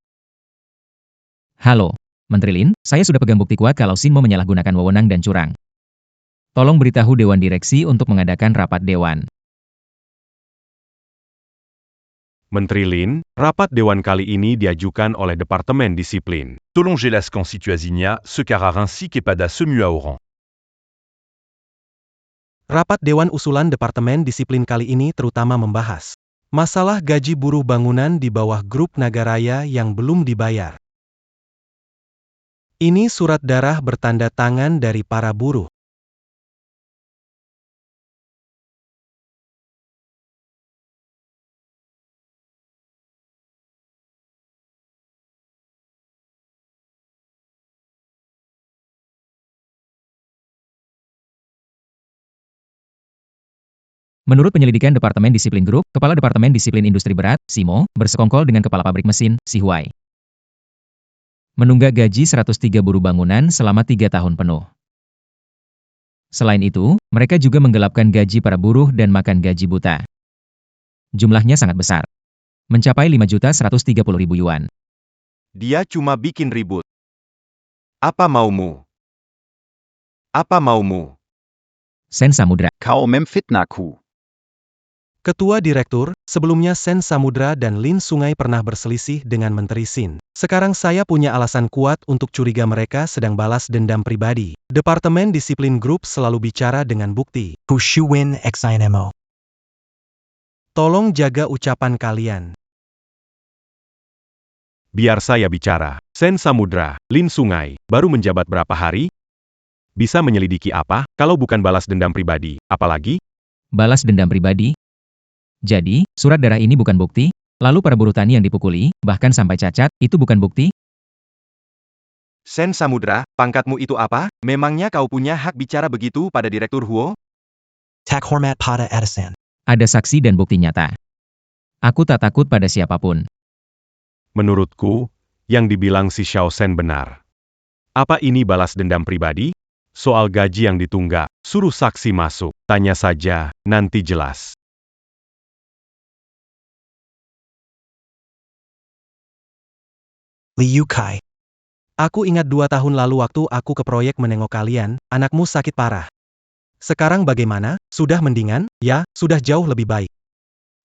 Halo, Menteri Lin, saya sudah pegang bukti kuat kalau Shinmo menyalahgunakan wewenang dan curang. Tolong beritahu Dewan Direksi untuk mengadakan rapat Dewan.
Menteri Lin, rapat Dewan kali ini diajukan oleh Departemen Disiplin.
Selon Gélas Constituasinia, ce cara ainsi qu'Epada se mua Oran.
Rapat Dewan Usulan Departemen Disiplin kali ini terutama membahas masalah gaji buruh bangunan di bawah grup Nagaraya yang belum dibayar. Ini surat darah bertanda tangan dari para buruh.
Menurut penyelidikan Departemen Disiplin Group, Kepala Departemen Disiplin Industri Berat, Simo, bersekongkol dengan Kepala Pabrik Mesin, Si Huai. Menunggak gaji 103 buruh bangunan selama 3 tahun penuh. Selain itu, mereka juga menggelapkan gaji para buruh dan makan gaji buta. Jumlahnya sangat besar. Mencapai 5.130.000 yuan.
Dia cuma bikin ribut. Apa maumu? Apa maumu?
Sen Samudra.
Kau memfitnahku.
Ketua Direktur, sebelumnya Sen Samudra dan Lin Sungai pernah berselisih dengan Menteri Sin. Sekarang saya punya alasan kuat untuk curiga mereka sedang balas dendam pribadi. Departemen Disiplin Group selalu bicara dengan bukti.
Hu Shuwin XINMO.
Tolong jaga ucapan kalian.
Biar saya bicara. Sen Samudra, Lin Sungai, baru menjabat berapa hari? Bisa menyelidiki apa, kalau bukan balas dendam pribadi, apalagi?
Balas dendam pribadi? Jadi, surat darah ini bukan bukti? Lalu para buruh tani yang dipukuli, bahkan sampai cacat, itu bukan bukti?
Sen Samudra, pangkatmu itu apa? Memangnya kau punya hak bicara begitu pada Direktur Huo?
Tak hormat pada atasan.
Ada saksi dan bukti nyata. Aku tak takut pada siapapun.
Menurutku, yang dibilang si Xiao Sen benar. Apa ini balas dendam pribadi? Soal gaji yang ditunggak, suruh saksi masuk. Tanya saja, nanti jelas.
Liu Kai.
Aku ingat 2 tahun lalu waktu aku ke proyek menengok kalian, anakmu sakit parah. Sekarang bagaimana? Sudah mendingan? Ya, sudah jauh lebih baik.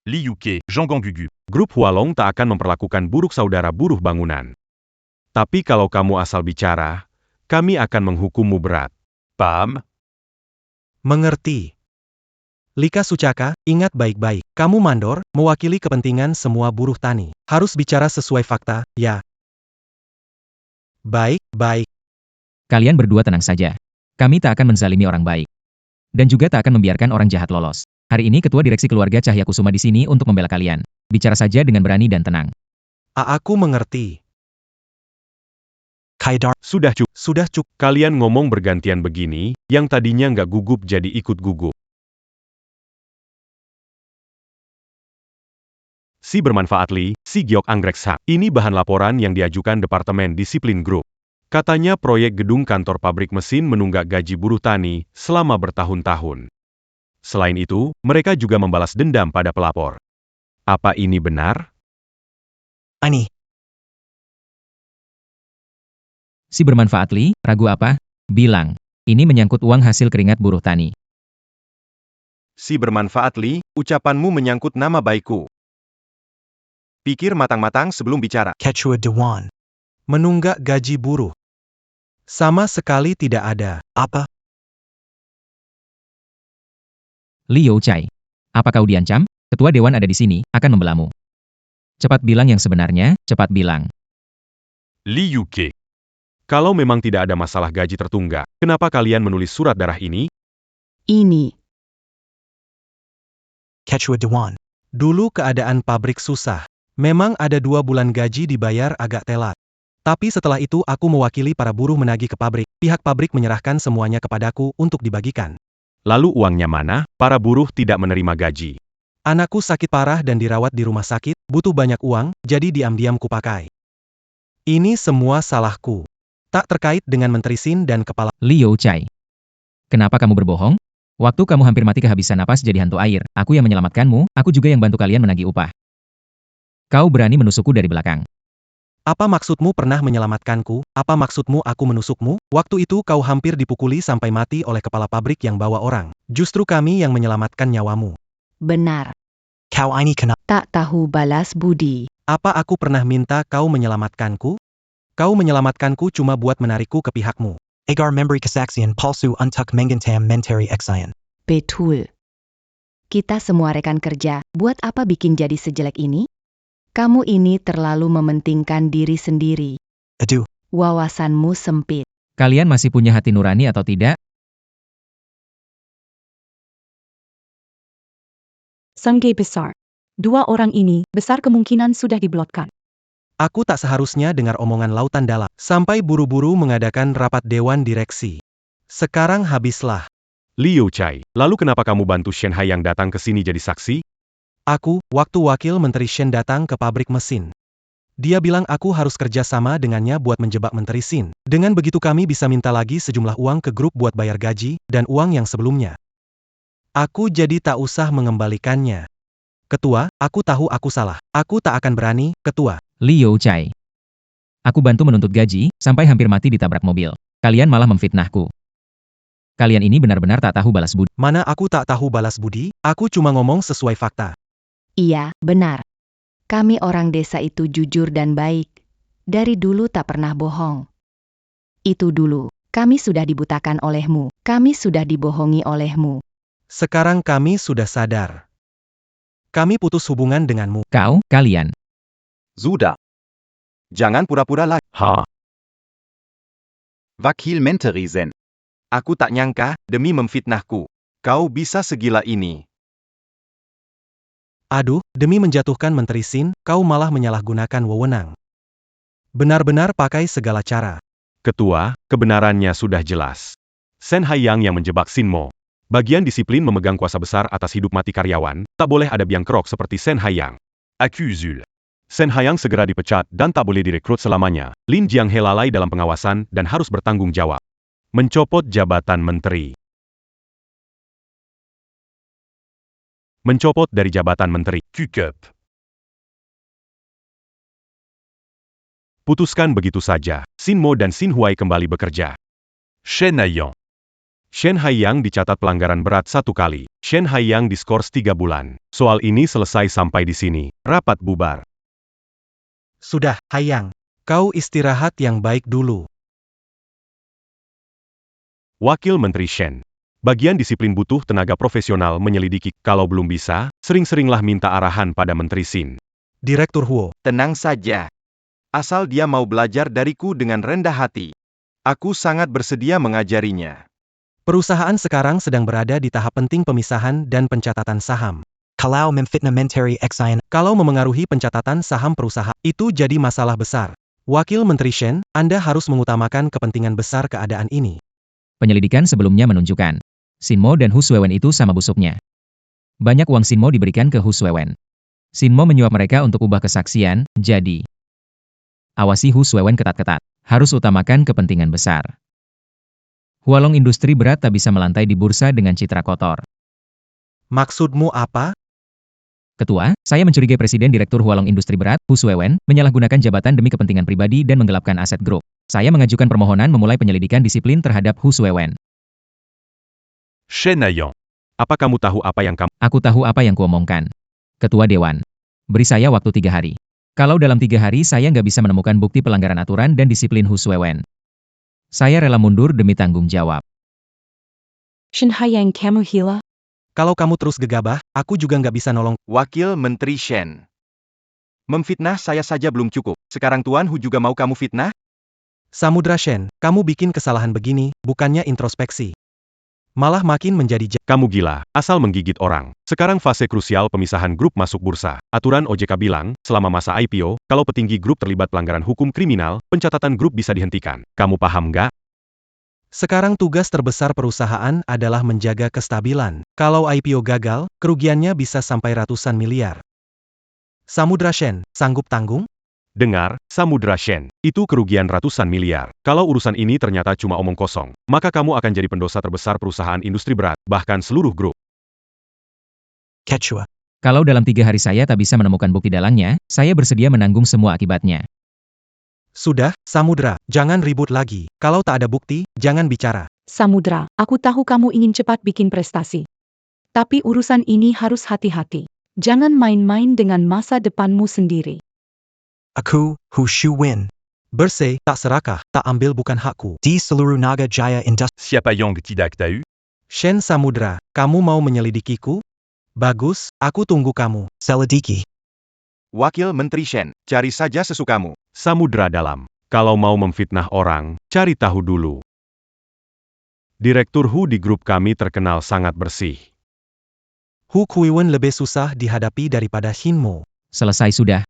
Li Yuke, Jean Gugu.
Grup Hualong tak akan memperlakukan buruk saudara buruh bangunan. Tapi kalau kamu asal bicara, kami akan menghukummu berat.
Pam,
Mengerti. Lika Sucaka, ingat baik-baik. Kamu mandor, mewakili kepentingan semua buruh tani. Harus bicara sesuai fakta, ya. Baik, baik.
Kalian berdua tenang saja. Kami tak akan menzalimi orang baik. Dan juga tak akan membiarkan orang jahat lolos. Hari ini ketua direksi keluarga Cahya Kusuma di sini untuk membela kalian. Bicara saja dengan berani dan tenang.
Aku mengerti.
Kaidar,
Sudah cukup.
Sudah cukup.
Kalian ngomong bergantian begini, yang tadinya nggak gugup jadi ikut gugup. Si bermanfaat Li, Si Giok Anggrek-sa. Ini bahan laporan yang diajukan Departemen Disiplin Grup. Katanya proyek gedung kantor pabrik mesin menunggak gaji buruh tani selama bertahun-tahun. Selain itu, mereka juga membalas dendam pada pelapor. Apa ini benar?
Ani,
Si bermanfaat Li, ragu apa? Bilang. Ini menyangkut uang hasil keringat buruh tani.
Si bermanfaat Li, ucapanmu menyangkut nama baikku. Pikir matang-matang sebelum bicara.
Quechua Dewan.
Menunggak gaji buruh. Sama sekali tidak ada.
Apa?
Li Youchai. Apa kau diancam? Ketua dewan ada di sini, akan membelamu. Cepat bilang yang sebenarnya, cepat bilang.
Li Yuke. Kalau memang tidak ada masalah gaji tertunggak, kenapa kalian menulis surat darah ini?
Ini.
Quechua Dewan.
Dulu keadaan pabrik susah. Memang ada 2 bulan gaji dibayar agak telat. Tapi setelah itu aku mewakili para buruh menagih ke pabrik. Pihak pabrik menyerahkan semuanya kepadaku untuk dibagikan.
Lalu uangnya mana? Para buruh tidak menerima gaji.
Anakku sakit parah dan dirawat di rumah sakit, butuh banyak uang, jadi diam-diam kupakai. Ini semua salahku. Tak terkait dengan Menteri Sin dan Kepala.
Li Youchai. Kenapa kamu berbohong? Waktu kamu hampir mati kehabisan napas jadi hantu air, aku yang menyelamatkanmu, aku juga yang bantu kalian menagih upah. Kau berani menusukku dari belakang.
Apa maksudmu pernah menyelamatkanku? Apa maksudmu aku menusukmu? Waktu itu kau hampir dipukuli sampai mati oleh kepala pabrik yang bawa orang. Justru kami yang menyelamatkan nyawamu.
Benar.
Kau ini kena.
Tak tahu balas budi.
Apa aku pernah minta kau menyelamatkanku? Kau menyelamatkanku cuma buat menarikku ke pihakmu.
Agar memberi kesaksian palsu untuk mengentam menteri Exayan.
Betul. Kita semua rekan kerja, buat apa bikin jadi sejelek ini? Kamu ini terlalu mementingkan diri sendiri.
Aduh,
Wawasanmu sempit.
Kalian masih punya hati nurani atau tidak?
Sengge besar. 2 orang ini, besar kemungkinan sudah diblokkan.
Aku tak seharusnya dengar omongan lautan dalam. Sampai buru-buru mengadakan rapat dewan direksi. Sekarang habislah.
Li Youchai, lalu kenapa kamu bantu Shen Hai yang datang ke sini jadi saksi?
Aku, waktu wakil Menteri Shen datang ke pabrik mesin. Dia bilang aku harus kerja sama dengannya buat menjebak Menteri Sin. Dengan begitu kami bisa minta lagi sejumlah uang ke grup buat bayar gaji, dan uang yang sebelumnya. Aku jadi tak usah mengembalikannya. Ketua, aku tahu aku salah. Aku tak akan berani, Ketua.
Li Youchai. Aku bantu menuntut gaji, sampai hampir mati ditabrak mobil. Kalian malah memfitnahku. Kalian ini benar-benar tak tahu balas budi.
Mana aku tak tahu balas budi, aku cuma ngomong sesuai fakta.
Iya, benar. Kami orang desa itu jujur dan baik. Dari dulu tak pernah bohong. Itu dulu. Kami sudah dibutakan olehmu. Kami sudah dibohongi olehmu.
Sekarang kami sudah sadar. Kami putus hubungan denganmu.
Kalian.
Sudah. Jangan pura-pura lagi.
Ha,
Wakil Menteri Sen.
Aku tak nyangka, demi memfitnahku. Kau bisa segila ini.
Aduh, demi menjatuhkan Menteri Sin, kau malah menyalahgunakan wewenang. Benar-benar pakai segala cara.
Ketua, kebenarannya sudah jelas. Shen Haiyang yang menjebak Sinmo. Bagian disiplin memegang kuasa besar atas hidup mati karyawan, tak boleh ada biang kerok seperti Shen Haiyang.
Accusule.
Shen Haiyang segera dipecat dan tak boleh direkrut selamanya. Lin Jianghe lalai dalam pengawasan dan harus bertanggung jawab. Mencopot jabatan menteri. Mencopot dari jabatan menteri.
Cucup.
Putuskan begitu saja. Xin Mo dan Xin Huai kembali bekerja.
Shen Haiyang.
Shen Haiyang dicatat pelanggaran berat 1 kali. Shen Haiyang diskors 3 bulan. Soal ini selesai sampai di sini. Rapat bubar.
Sudah, Haiyang. Kau istirahat yang baik dulu.
Wakil Menteri Shen. Bagian disiplin butuh tenaga profesional menyelidiki. Kalau belum bisa, sering-seringlah minta arahan pada Menteri Xin.
Direktur Huo.
Tenang saja. Asal dia mau belajar dariku dengan rendah hati. Aku sangat bersedia mengajarinya.
Perusahaan sekarang sedang berada di tahap penting pemisahan dan pencatatan saham.
Kalau memfitnah menteri Xian,
Kalau memengaruhi pencatatan saham perusahaan, itu jadi masalah besar. Wakil Menteri Shen, Anda harus mengutamakan kepentingan besar keadaan ini.
Penyelidikan sebelumnya menunjukkan, Xin Mo dan Hu Suewen itu sama busuknya. Banyak uang Xin Mo diberikan ke Hu Suewen. Xin Mo menyuap mereka untuk ubah kesaksian, jadi awasi Hu Suewen ketat-ketat. Harus utamakan kepentingan besar. Hualong industri berat tak bisa melantai di bursa dengan citra kotor.
Maksudmu apa?
Ketua, saya mencurigai Presiden Direktur Hualong Industri Berat, Hu Suewen, menyalahgunakan jabatan demi kepentingan pribadi dan menggelapkan aset grup. Saya mengajukan permohonan memulai penyelidikan disiplin terhadap Hu Suewen.
Shen Haiyang.
Apa kamu tahu apa yang kamu...
Aku tahu apa yang kuomongkan. Ketua Dewan. Beri saya waktu 3 hari. Kalau dalam 3 hari saya nggak bisa menemukan bukti pelanggaran aturan dan disiplin Hu Suewen, saya rela mundur demi tanggung jawab.
Shen Haiyang kamu gila?
Kalau kamu terus gegabah, aku juga nggak bisa nolong.
Wakil Menteri Shen. Memfitnah saya saja belum cukup. Sekarang Tuan Hu juga mau kamu fitnah?
Samudra Shen, kamu bikin kesalahan begini, bukannya introspeksi. Malah makin menjadi
Kamu gila, asal menggigit orang. Sekarang fase krusial pemisahan grup masuk bursa. Aturan OJK bilang, selama masa IPO, kalau petinggi grup terlibat pelanggaran hukum kriminal, pencatatan grup bisa dihentikan. Kamu paham nggak?
Sekarang tugas terbesar perusahaan adalah menjaga kestabilan. Kalau IPO gagal, kerugiannya bisa sampai ratusan miliar. Samudra Shen, sanggup tanggung?
Dengar, Samudra Shen, itu kerugian ratusan miliar. Kalau urusan ini ternyata cuma omong kosong, maka kamu akan jadi pendosa terbesar perusahaan industri berat, bahkan seluruh grup.
Quechua.
Kalau dalam 3 hari saya tak bisa menemukan bukti dalangnya, saya bersedia menanggung semua akibatnya.
Sudah, Samudra, jangan ribut lagi. Kalau tak ada bukti, jangan bicara.
Samudra, aku tahu kamu ingin cepat bikin prestasi. Tapi urusan ini harus hati-hati. Jangan main-main dengan masa depanmu sendiri.
Aku, Hu Shuwen.
Bersih, tak serakah, tak ambil bukan hakku.
Di seluruh Naga Jaya Industri.
Siapa yang tidak tahu?
Shen Samudra, kamu mau menyelidikiku? Bagus, aku tunggu kamu.
Selidiki.
Wakil Menteri Shen, cari saja sesukamu.
Samudra dalam. Kalau mau memfitnah orang, cari tahu dulu. Direktur Hu di grup kami terkenal sangat bersih.
Hu Kuiwen lebih susah dihadapi daripada Shin Mo.
Selesai sudah.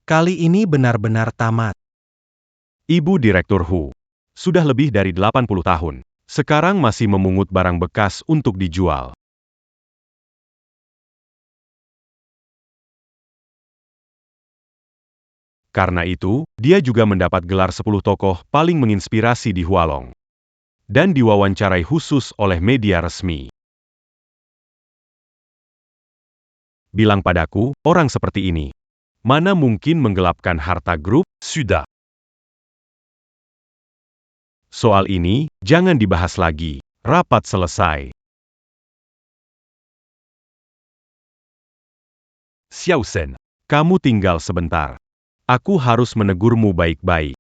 Kali ini benar-benar tamat.
Ibu Direktur Hu. Sudah lebih dari 80 tahun. Sekarang masih memungut barang bekas untuk dijual. Karena itu, dia juga mendapat gelar 10 tokoh paling menginspirasi di Hualong. Dan diwawancarai khusus oleh media resmi. Bilang padaku, orang seperti ini, mana mungkin menggelapkan harta grup?
Sudah.
Soal ini, jangan dibahas lagi. Rapat selesai.
Xiao Sen.
Kamu tinggal sebentar. Aku harus menegurmu baik-baik.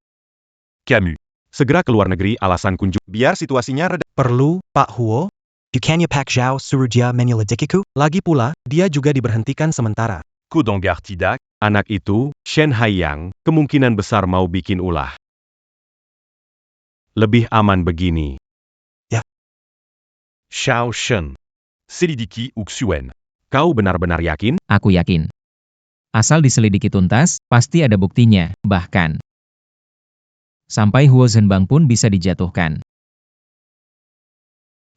Camus.
Segera keluar negeri alasan kunjung.
Biar situasinya reda.
Perlu, Pak Huo?
Bukannya Pak Zhao Surujia menyelidikiku?
Lagi pula, dia juga diberhentikan sementara.
Kodonggar tidak.
Anak itu, Shen Haiyang, kemungkinan besar mau bikin ulah. Lebih aman begini.
Xiao Shen. Selidiki Uxuen.
Kau benar-benar yakin?
Aku yakin. Asal diselidiki tuntas, pasti ada buktinya, bahkan sampai Huo Zhenbang pun bisa dijatuhkan.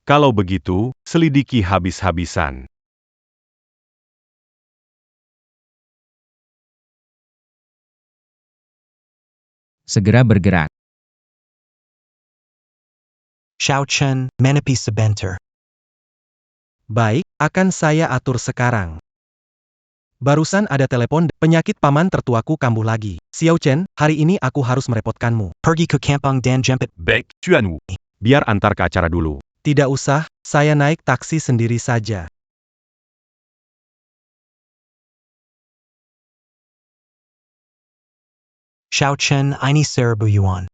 Kalau begitu, selidiki habis-habisan.
Segera bergerak.
Xiao Chen, menepi sebentar.
Baik, akan saya atur sekarang. Barusan ada telepon, penyakit paman tertuaku kambuh lagi. Xiao Chen, hari ini aku harus merepotkanmu.
Pergi ke kampung dan jemput.
Beck, tu à nous.
Biar antar ke acara dulu.
Tidak usah, saya naik taksi sendiri saja.
Xiao Chen, ini 1000 yuan.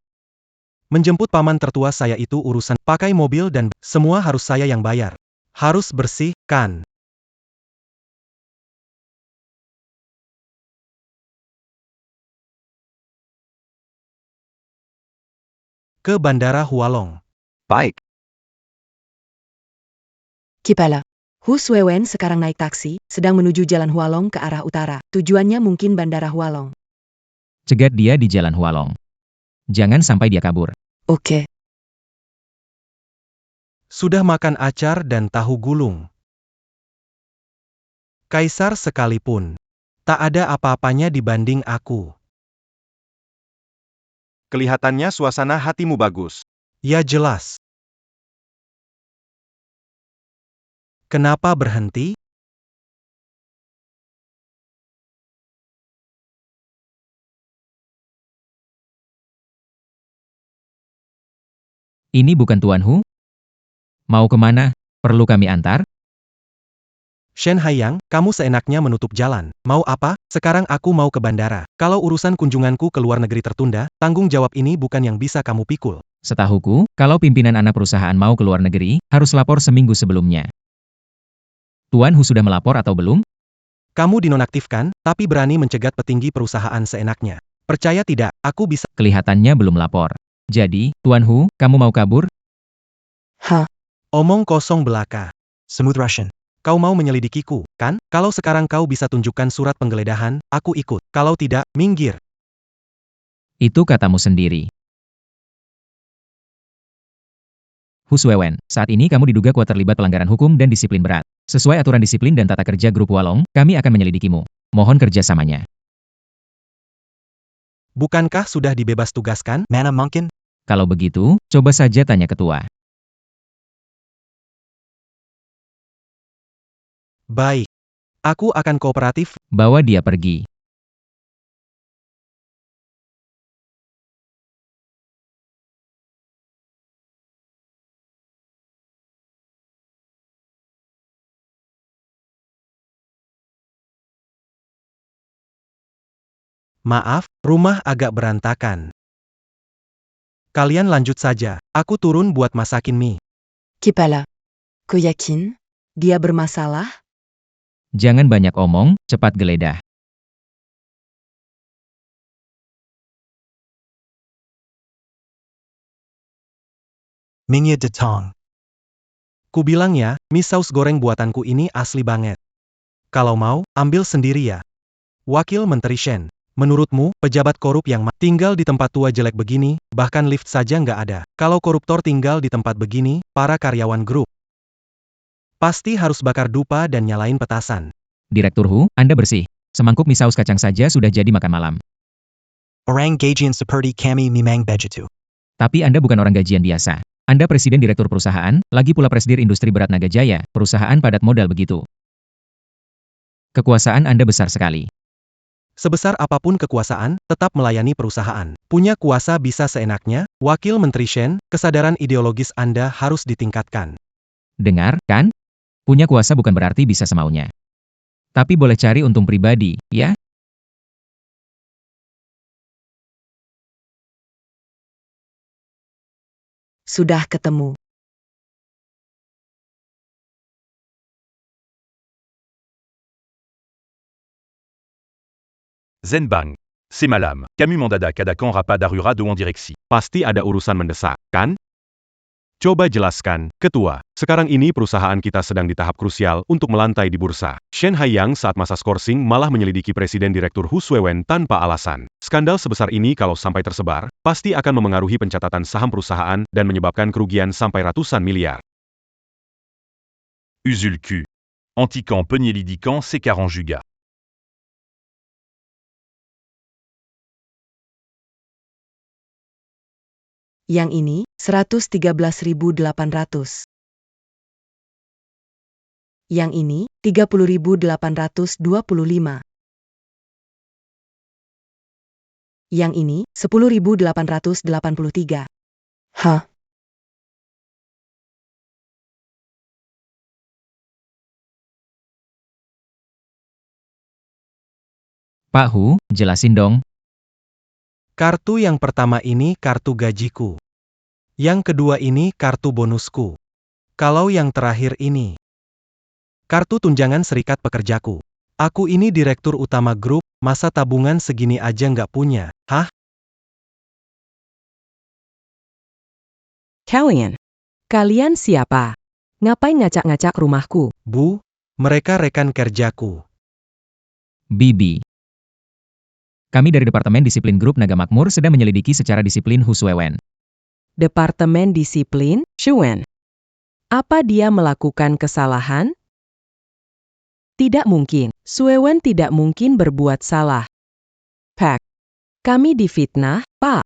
Menjemput paman tertua saya itu urusan pakai mobil dan semua harus saya yang bayar. Harus bersih, kan? Ke Bandara Hualong.
Baik.
Kipala. Hu Suewen sekarang naik taksi, sedang menuju Jalan Hualong ke arah utara. Tujuannya mungkin Bandara Hualong.
Cegat dia di Jalan Hualong. Jangan sampai dia kabur.
Oke.
Sudah makan acar dan tahu gulung. Kaisar sekalipun. Tak ada apa-apanya dibanding aku.
Kelihatannya suasana hatimu bagus.
Ya jelas. Kenapa berhenti?
Ini bukan Tuan Hu? Mau kemana? Perlu kami antar?
Shen Haiyang, kamu seenaknya menutup jalan. Mau apa? Sekarang aku mau ke bandara. Kalau urusan kunjunganku ke luar negeri tertunda, tanggung jawab ini bukan yang bisa kamu pikul.
Setahuku, kalau pimpinan anak perusahaan mau ke luar negeri, harus lapor seminggu sebelumnya. Tuan Hu sudah melapor atau belum?
Kamu dinonaktifkan, tapi berani mencegat petinggi perusahaan seenaknya. Percaya tidak, aku bisa.
Kelihatannya belum lapor. Jadi, Tuan Hu, kamu mau kabur?
Hah?
Omong kosong belaka.
Smooth Russian.
Kau mau menyelidikiku, kan? Kalau sekarang kau bisa tunjukkan surat penggeledahan, aku ikut. Kalau tidak, minggir.
Itu katamu sendiri. Hu Suewen, saat ini kamu diduga kuat terlibat pelanggaran hukum dan disiplin berat. Sesuai aturan disiplin dan tata kerja grup Hualong, kami akan menyelidikimu. Mohon kerjasamanya.
Bukankah sudah dibebas tugaskan?
Mana mungkin?
Kalau begitu, coba saja tanya ketua.
Baik. Aku akan kooperatif.
Bawa dia pergi.
Maaf, rumah agak berantakan. Kalian lanjut saja. Aku turun buat masakin mie.
Kipala. Kau yakin? Dia bermasalah?
Jangan banyak omong, cepat geledah.
Minya Detong.
Kubilang ya, mie saus goreng buatanku ini asli banget. Kalau mau, ambil sendiri ya. Wakil Menteri Shen. Menurutmu, pejabat korup yang tinggal di tempat tua jelek begini, bahkan lift saja nggak ada. Kalau koruptor tinggal di tempat begini, para karyawan grup pasti harus bakar dupa dan nyalain petasan.
Direktur Hu, Anda bersih. Semangkuk mie saus kacang saja sudah jadi makan malam.
Orang gajian seperti kami memang begitu.
Tapi Anda bukan orang gajian biasa. Anda presiden direktur perusahaan, lagi pula presidir industri berat Nagajaya, perusahaan padat modal begitu. Kekuasaan Anda besar sekali.
Sebesar apapun kekuasaan, tetap melayani perusahaan. Punya kuasa bisa seenaknya, Wakil Menteri Shen, kesadaran ideologis Anda harus ditingkatkan.
Dengar, kan? Punya kuasa bukan berarti bisa semaunya. Tapi boleh cari untung pribadi, ya?
Sudah ketemu.
Zenbang. C'est Malam. Camus Mandada Kadakan Rapa Darura de Direxi.
Pasti ada urusan mendesak, kan? Coba jelaskan, ketua. Sekarang ini perusahaan kita sedang di tahap krusial untuk melantai di bursa. Shen Haiyang saat masa skorsing malah menyelidiki presiden direktur Hu Suewen tanpa alasan. Skandal sebesar ini kalau sampai tersebar, pasti akan memengaruhi pencatatan saham perusahaan dan menyebabkan kerugian sampai ratusan miliar.
Usul Q. Antican Penielidican C40 Juga.
Yang ini, 113.800. Yang ini, 30.825. Yang ini, 10.883. Hah?
Pak Hu, jelasin dong.
Kartu yang pertama ini kartu gajiku. Yang kedua ini kartu bonusku. Kalau yang terakhir ini, kartu tunjangan serikat pekerjaku. Aku ini direktur utama grup, masa tabungan segini aja nggak punya, hah?
Kalian siapa? Ngapain ngacak-ngacak rumahku?
Bu, mereka rekan kerjaku.
Bibi. Kami dari Departemen Disiplin Grup Naga Makmur sedang menyelidiki secara disiplin Hu Suewen.
Departemen Disiplin, Shuen. Apa dia melakukan kesalahan? Tidak mungkin. Suewen tidak mungkin berbuat salah. Pak. Kami difitnah, Pak.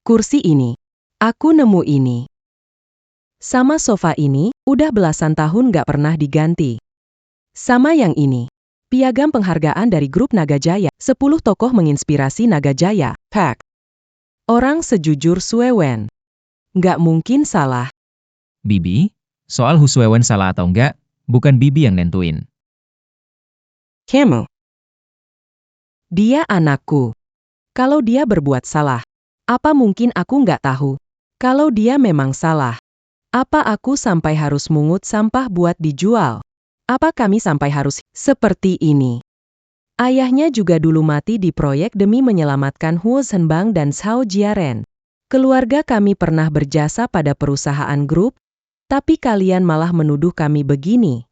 Kursi ini. Aku nemu ini. Sama sofa ini, udah belasan tahun gak pernah diganti. Sama yang ini. Piagam penghargaan dari grup Naga Jaya. 10 tokoh menginspirasi Naga Jaya. Pak. Orang sejujur Suewen. Nggak mungkin salah.
Bibi, soal Hu Suewen salah atau enggak, bukan Bibi yang nentuin.
Kamu. Dia anakku. Kalau dia berbuat salah, apa mungkin aku nggak tahu? Kalau dia memang salah, apa aku sampai harus mungut sampah buat dijual? Apa kami sampai harus seperti ini? Ayahnya juga dulu mati di proyek demi menyelamatkan Huo Zhenbang dan Zhao Jiaren. Keluarga kami pernah berjasa pada perusahaan grup, tapi kalian malah menuduh kami begini.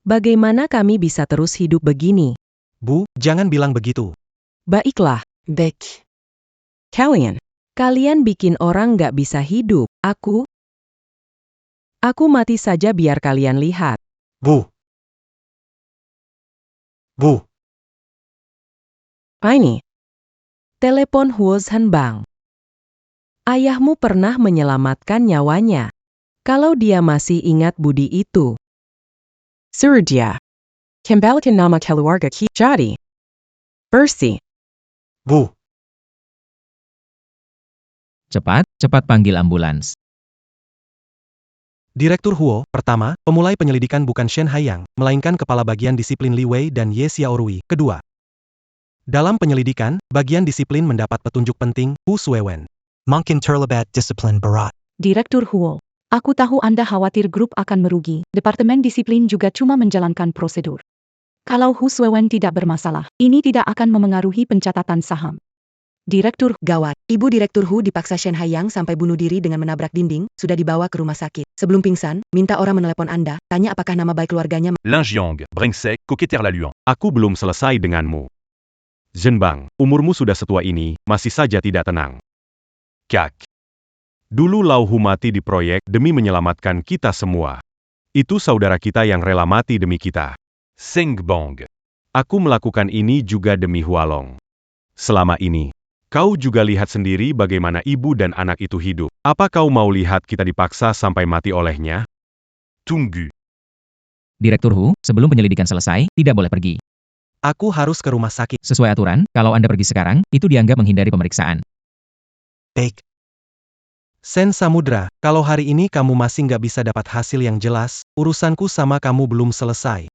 Bagaimana kami bisa terus hidup begini?
Bu, jangan bilang begitu.
Baiklah, Beck. Kalian bikin orang nggak bisa hidup. Aku mati saja biar kalian lihat.
Bu. Bu.
Ini. Telepon Huo Zhenbang. Ayahmu pernah menyelamatkan nyawanya. Kalau dia masih ingat budi itu. Surya. Kembalikan nama keluarga jadi. Bersih.
Bu.
Cepat panggil ambulans.
Direktur Huo, pertama, pemulai penyelidikan bukan Shen Haiyang, melainkan Kepala Bagian Disiplin Li Wei dan Ye Xiaorui. Kedua, dalam penyelidikan, bagian disiplin mendapat petunjuk penting, Hu Suewen.
Mungkin terlibat disiplin berat.
Direktur Huo, aku tahu Anda khawatir grup akan merugi. Departemen Disiplin juga cuma menjalankan prosedur. Kalau Hu Suewen tidak bermasalah, ini tidak akan memengaruhi pencatatan saham. Direktur,
gawat. Ibu Direktur Hu dipaksa Shen Haiyang sampai bunuh diri dengan menabrak dinding, sudah dibawa ke rumah sakit. Sebelum pingsan, minta orang menelepon Anda, tanya apakah nama baik keluarganya.
Lin Jiang, brengsek, coqueter laluan.
Aku belum selesai denganmu. Zhenbang, umurmu sudah setua ini, masih saja tidak tenang.
Kak.
Dulu Lau Hu mati di proyek demi menyelamatkan kita semua. Itu saudara kita yang rela mati demi kita.
Seng Bong.
Aku melakukan ini juga demi Hualong. Selama ini, kau juga lihat sendiri bagaimana ibu dan anak itu hidup. Apa kau mau lihat kita dipaksa sampai mati olehnya?
Tunggu.
Direktur Hu, sebelum penyelidikan selesai, tidak boleh pergi.
Aku harus ke rumah sakit.
Sesuai aturan, kalau Anda pergi sekarang, itu dianggap menghindari pemeriksaan.
Baik.
Sen Samudra, kalau hari ini kamu masih nggak bisa dapat hasil yang jelas, urusanku sama kamu belum selesai.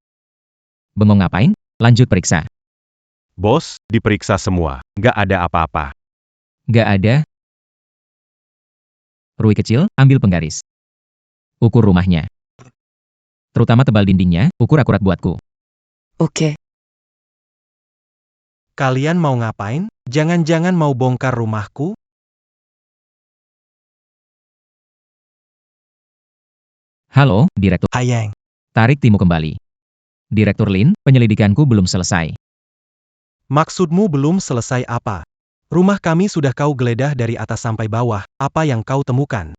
Bengong ngapain? Lanjut periksa.
Bos, diperiksa semua. Nggak ada apa-apa.
Nggak ada. Rui kecil, ambil penggaris. Ukur rumahnya. Terutama tebal dindingnya, ukur akurat buatku.
Oke.
Kalian mau ngapain? Jangan-jangan mau bongkar rumahku?
Halo, Direktur.
Haiyang.
Tarik Timo kembali. Direktur Lin, penyelidikanku belum selesai.
Maksudmu belum selesai apa? Rumah kami sudah kau geledah dari atas sampai bawah, apa yang kau temukan?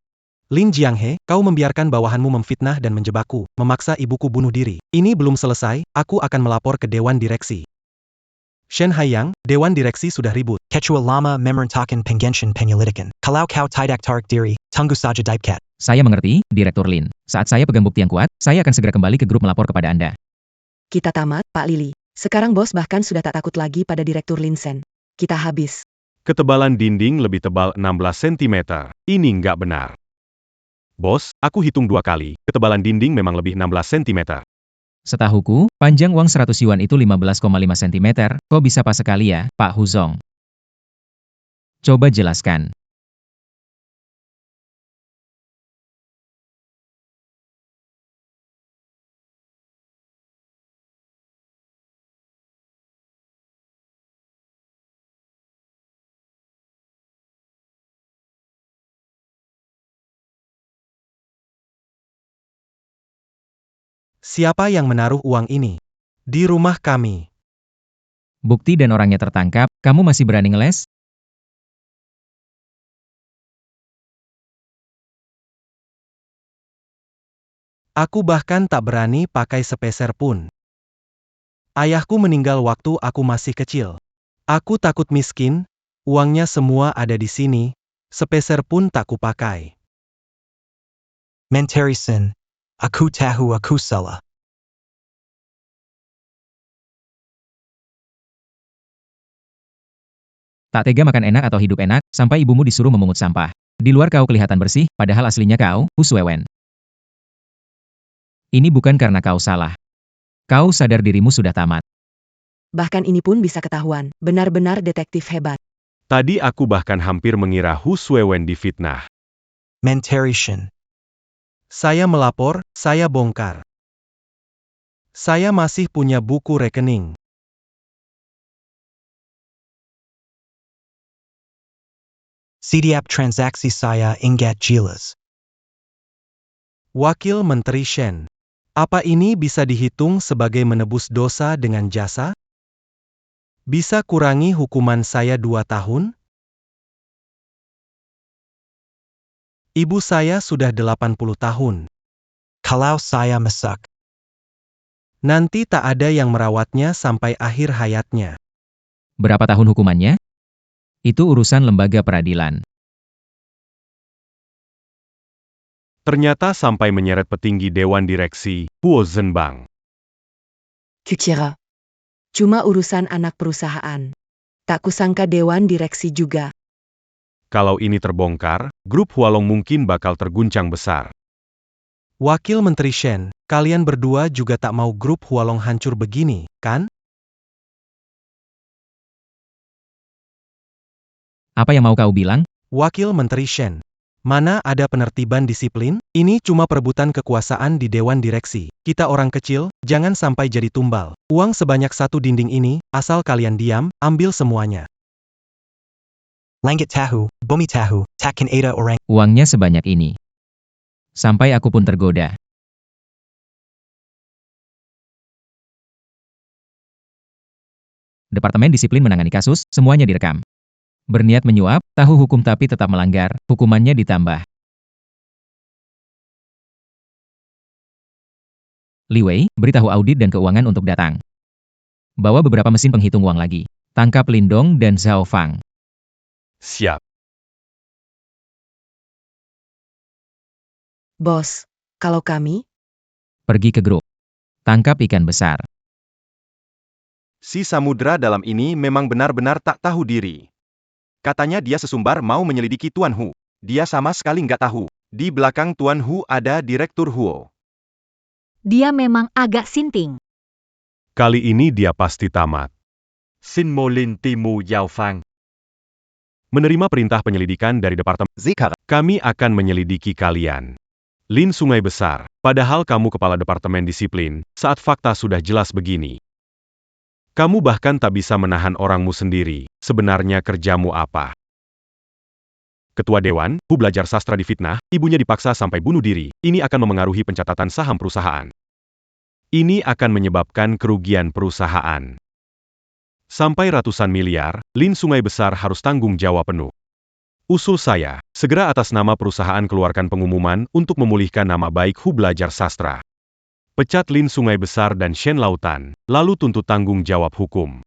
Lin Jianghe, kau membiarkan bawahanmu memfitnah dan menjebakku, memaksa ibuku bunuh diri. Ini belum selesai, aku akan melapor ke Dewan Direksi. Shen Haiyang, Dewan Direksi sudah ribut.
Ketua lama memerintahkan pengensian penyelidikan. Kalau kau tidak tarik diri, tunggu saja Daipkat.
Saya mengerti, Direktur Lin. Saat saya pegang bukti yang kuat, saya akan segera kembali ke grup melapor kepada Anda.
Kita tamat, Pak Lili. Sekarang bos bahkan sudah tak takut lagi pada Direktur Linsen. Kita habis.
Ketebalan dinding lebih tebal 16 cm. Ini nggak benar. Bos, aku hitung 2 kali. Ketebalan dinding memang lebih 16 cm.
Setahuku, panjang uang 100 yuan itu 15,5 cm. Kok bisa pas sekali ya, Pak Huzong? Coba jelaskan.
Siapa yang menaruh uang ini? Di rumah kami.
Bukti dan orangnya tertangkap, kamu masih berani ngeles?
Aku bahkan tak berani pakai sepeser pun. Ayahku meninggal waktu aku masih kecil. Aku takut miskin, uangnya semua ada di sini, sepeser pun tak kupakai.
Menteri Sin. Aku tahu aku salah.
Tak tega makan enak atau hidup enak, sampai ibumu disuruh memungut sampah. Di luar kau kelihatan bersih, padahal aslinya kau, Huswewen. Ini bukan karena kau salah. Kau sadar dirimu sudah tamat.
Bahkan ini pun bisa ketahuan. Benar-benar detektif hebat.
Tadi aku bahkan hampir mengira Hu Suewen difitnah.
Menteri Shin.
Saya melapor, saya bongkar. Saya masih punya buku rekening.
Setiap transaksi saya ingat jelas.
Wakil Menteri Shen. Apa ini bisa dihitung sebagai menebus dosa dengan jasa? Bisa kurangi hukuman saya 2 tahun? Ibu saya sudah 80 tahun.
Kalau saya masak.
Nanti tak ada yang merawatnya sampai akhir hayatnya.
Berapa tahun hukumannya? Itu urusan lembaga peradilan.
Ternyata sampai menyeret petinggi Dewan Direksi, Huo Zhenbang.
Kukira. Cuma urusan anak perusahaan. Tak kusangka Dewan Direksi juga.
Kalau ini terbongkar, grup Hualong mungkin bakal terguncang besar.
Wakil Menteri Shen, kalian berdua juga tak mau grup Hualong hancur begini, kan?
Apa yang mau kau bilang?
Wakil Menteri Shen. Mana ada penertiban disiplin? Ini cuma perebutan kekuasaan di Dewan Direksi. Kita orang kecil, jangan sampai jadi tumbal. Uang sebanyak 1 dinding ini, asal kalian diam, ambil semuanya.
Langit tahu, bumi tahu, takkan ada orang.
Uangnya sebanyak ini. Sampai aku pun tergoda. Departemen Disiplin menangani kasus, semuanya direkam. Berniat menyuap, tahu hukum tapi tetap melanggar, hukumannya ditambah. Li Wei, beritahu audit dan keuangan untuk datang. Bawa beberapa mesin penghitung uang lagi. Tangkap Lindong dan Zhao Fang.
Siap.
Bos, kalau kami,
Pergi ke grup. Tangkap ikan besar.
Si samudra dalam ini memang benar-benar tak tahu diri. Katanya dia sesumbar mau menyelidiki Tuan Hu. Dia sama sekali nggak tahu. Di belakang Tuan Hu ada Direktur Huo.
Dia memang agak sinting.
Kali ini dia pasti tamat.
Xin Mo Lin Timu Yao Fang.
Menerima perintah penyelidikan dari Departemen.
Sekar.
Kami akan menyelidiki kalian. Lin Sungai Besar, padahal kamu kepala Departemen Disiplin, saat fakta sudah jelas begini. Kamu bahkan tak bisa menahan orangmu sendiri, sebenarnya kerjamu apa? Ketua Dewan, Hu belajar sastra difitnah, ibunya dipaksa sampai bunuh diri, ini akan memengaruhi pencatatan saham perusahaan. Ini akan menyebabkan kerugian perusahaan. Sampai ratusan miliar, Lin Sungai Besar harus tanggung jawab penuh. Usul saya, segera atas nama perusahaan keluarkan pengumuman untuk memulihkan nama baik Hu belajar sastra. Pecat Lin Sungai Besar dan Shen Lautan, lalu tuntut tanggung jawab hukum.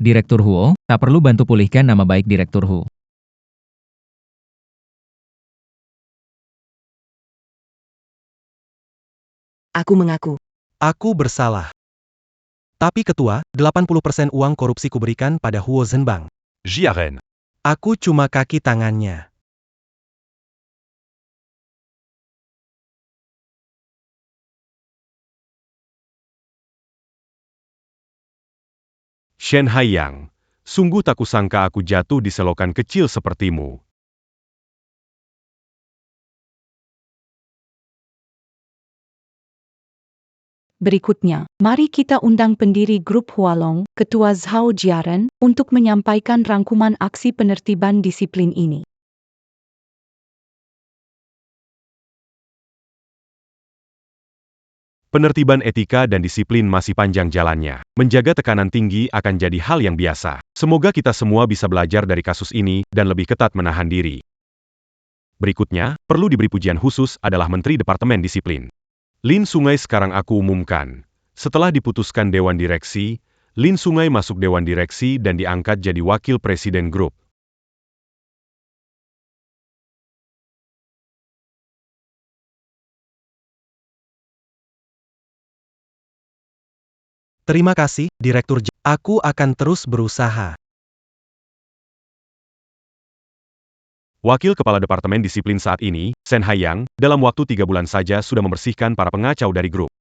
Direktur Huo, tak perlu bantu pulihkan nama baik Direktur Hu.
Aku mengaku.
Aku bersalah. Tapi ketua, 80% uang korupsi kuberikan pada Huo Zhenbang.
Jiaren.
Aku cuma kaki tangannya.
Shen Haiyang, sungguh tak kusangka aku jatuh di selokan kecil sepertimu.
Berikutnya, mari kita undang pendiri grup Hualong, Ketua Zhao Jiaren, untuk menyampaikan rangkuman aksi penertiban disiplin ini.
Penertiban etika dan disiplin masih panjang jalannya. Menjaga tekanan tinggi akan jadi hal yang biasa. Semoga kita semua bisa belajar dari kasus ini dan lebih ketat menahan diri. Berikutnya, perlu diberi pujian khusus adalah Menteri Departemen Disiplin. Lin Sungai sekarang aku umumkan. Setelah diputuskan Dewan Direksi, Lin Sungai masuk Dewan Direksi dan diangkat jadi Wakil Presiden Grup.
Terima kasih, Direktur. Aku akan terus berusaha.
Wakil Kepala Departemen Disiplin saat ini, Shen Haiyang, dalam waktu 3 bulan saja sudah membersihkan para pengacau dari grup.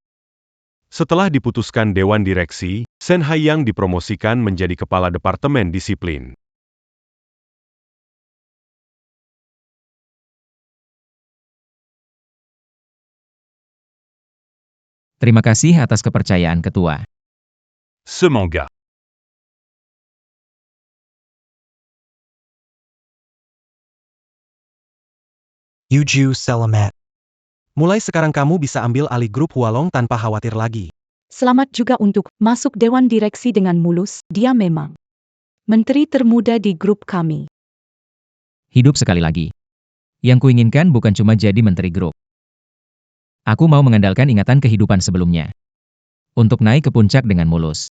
Setelah diputuskan Dewan Direksi, Shen Haiyang dipromosikan menjadi Kepala Departemen Disiplin.
Terima kasih atas kepercayaan ketua.
Ce manga.
Yuju Selamat.
Mulai sekarang kamu bisa ambil alih grup Hualong tanpa khawatir lagi.
Selamat juga untuk masuk Dewan Direksi dengan mulus, dia memang menteri termuda di grup kami.
Hidup sekali lagi. Yang kuinginkan bukan cuma jadi menteri grup. Aku mau mengandalkan ingatan kehidupan sebelumnya. Untuk naik ke puncak dengan mulus.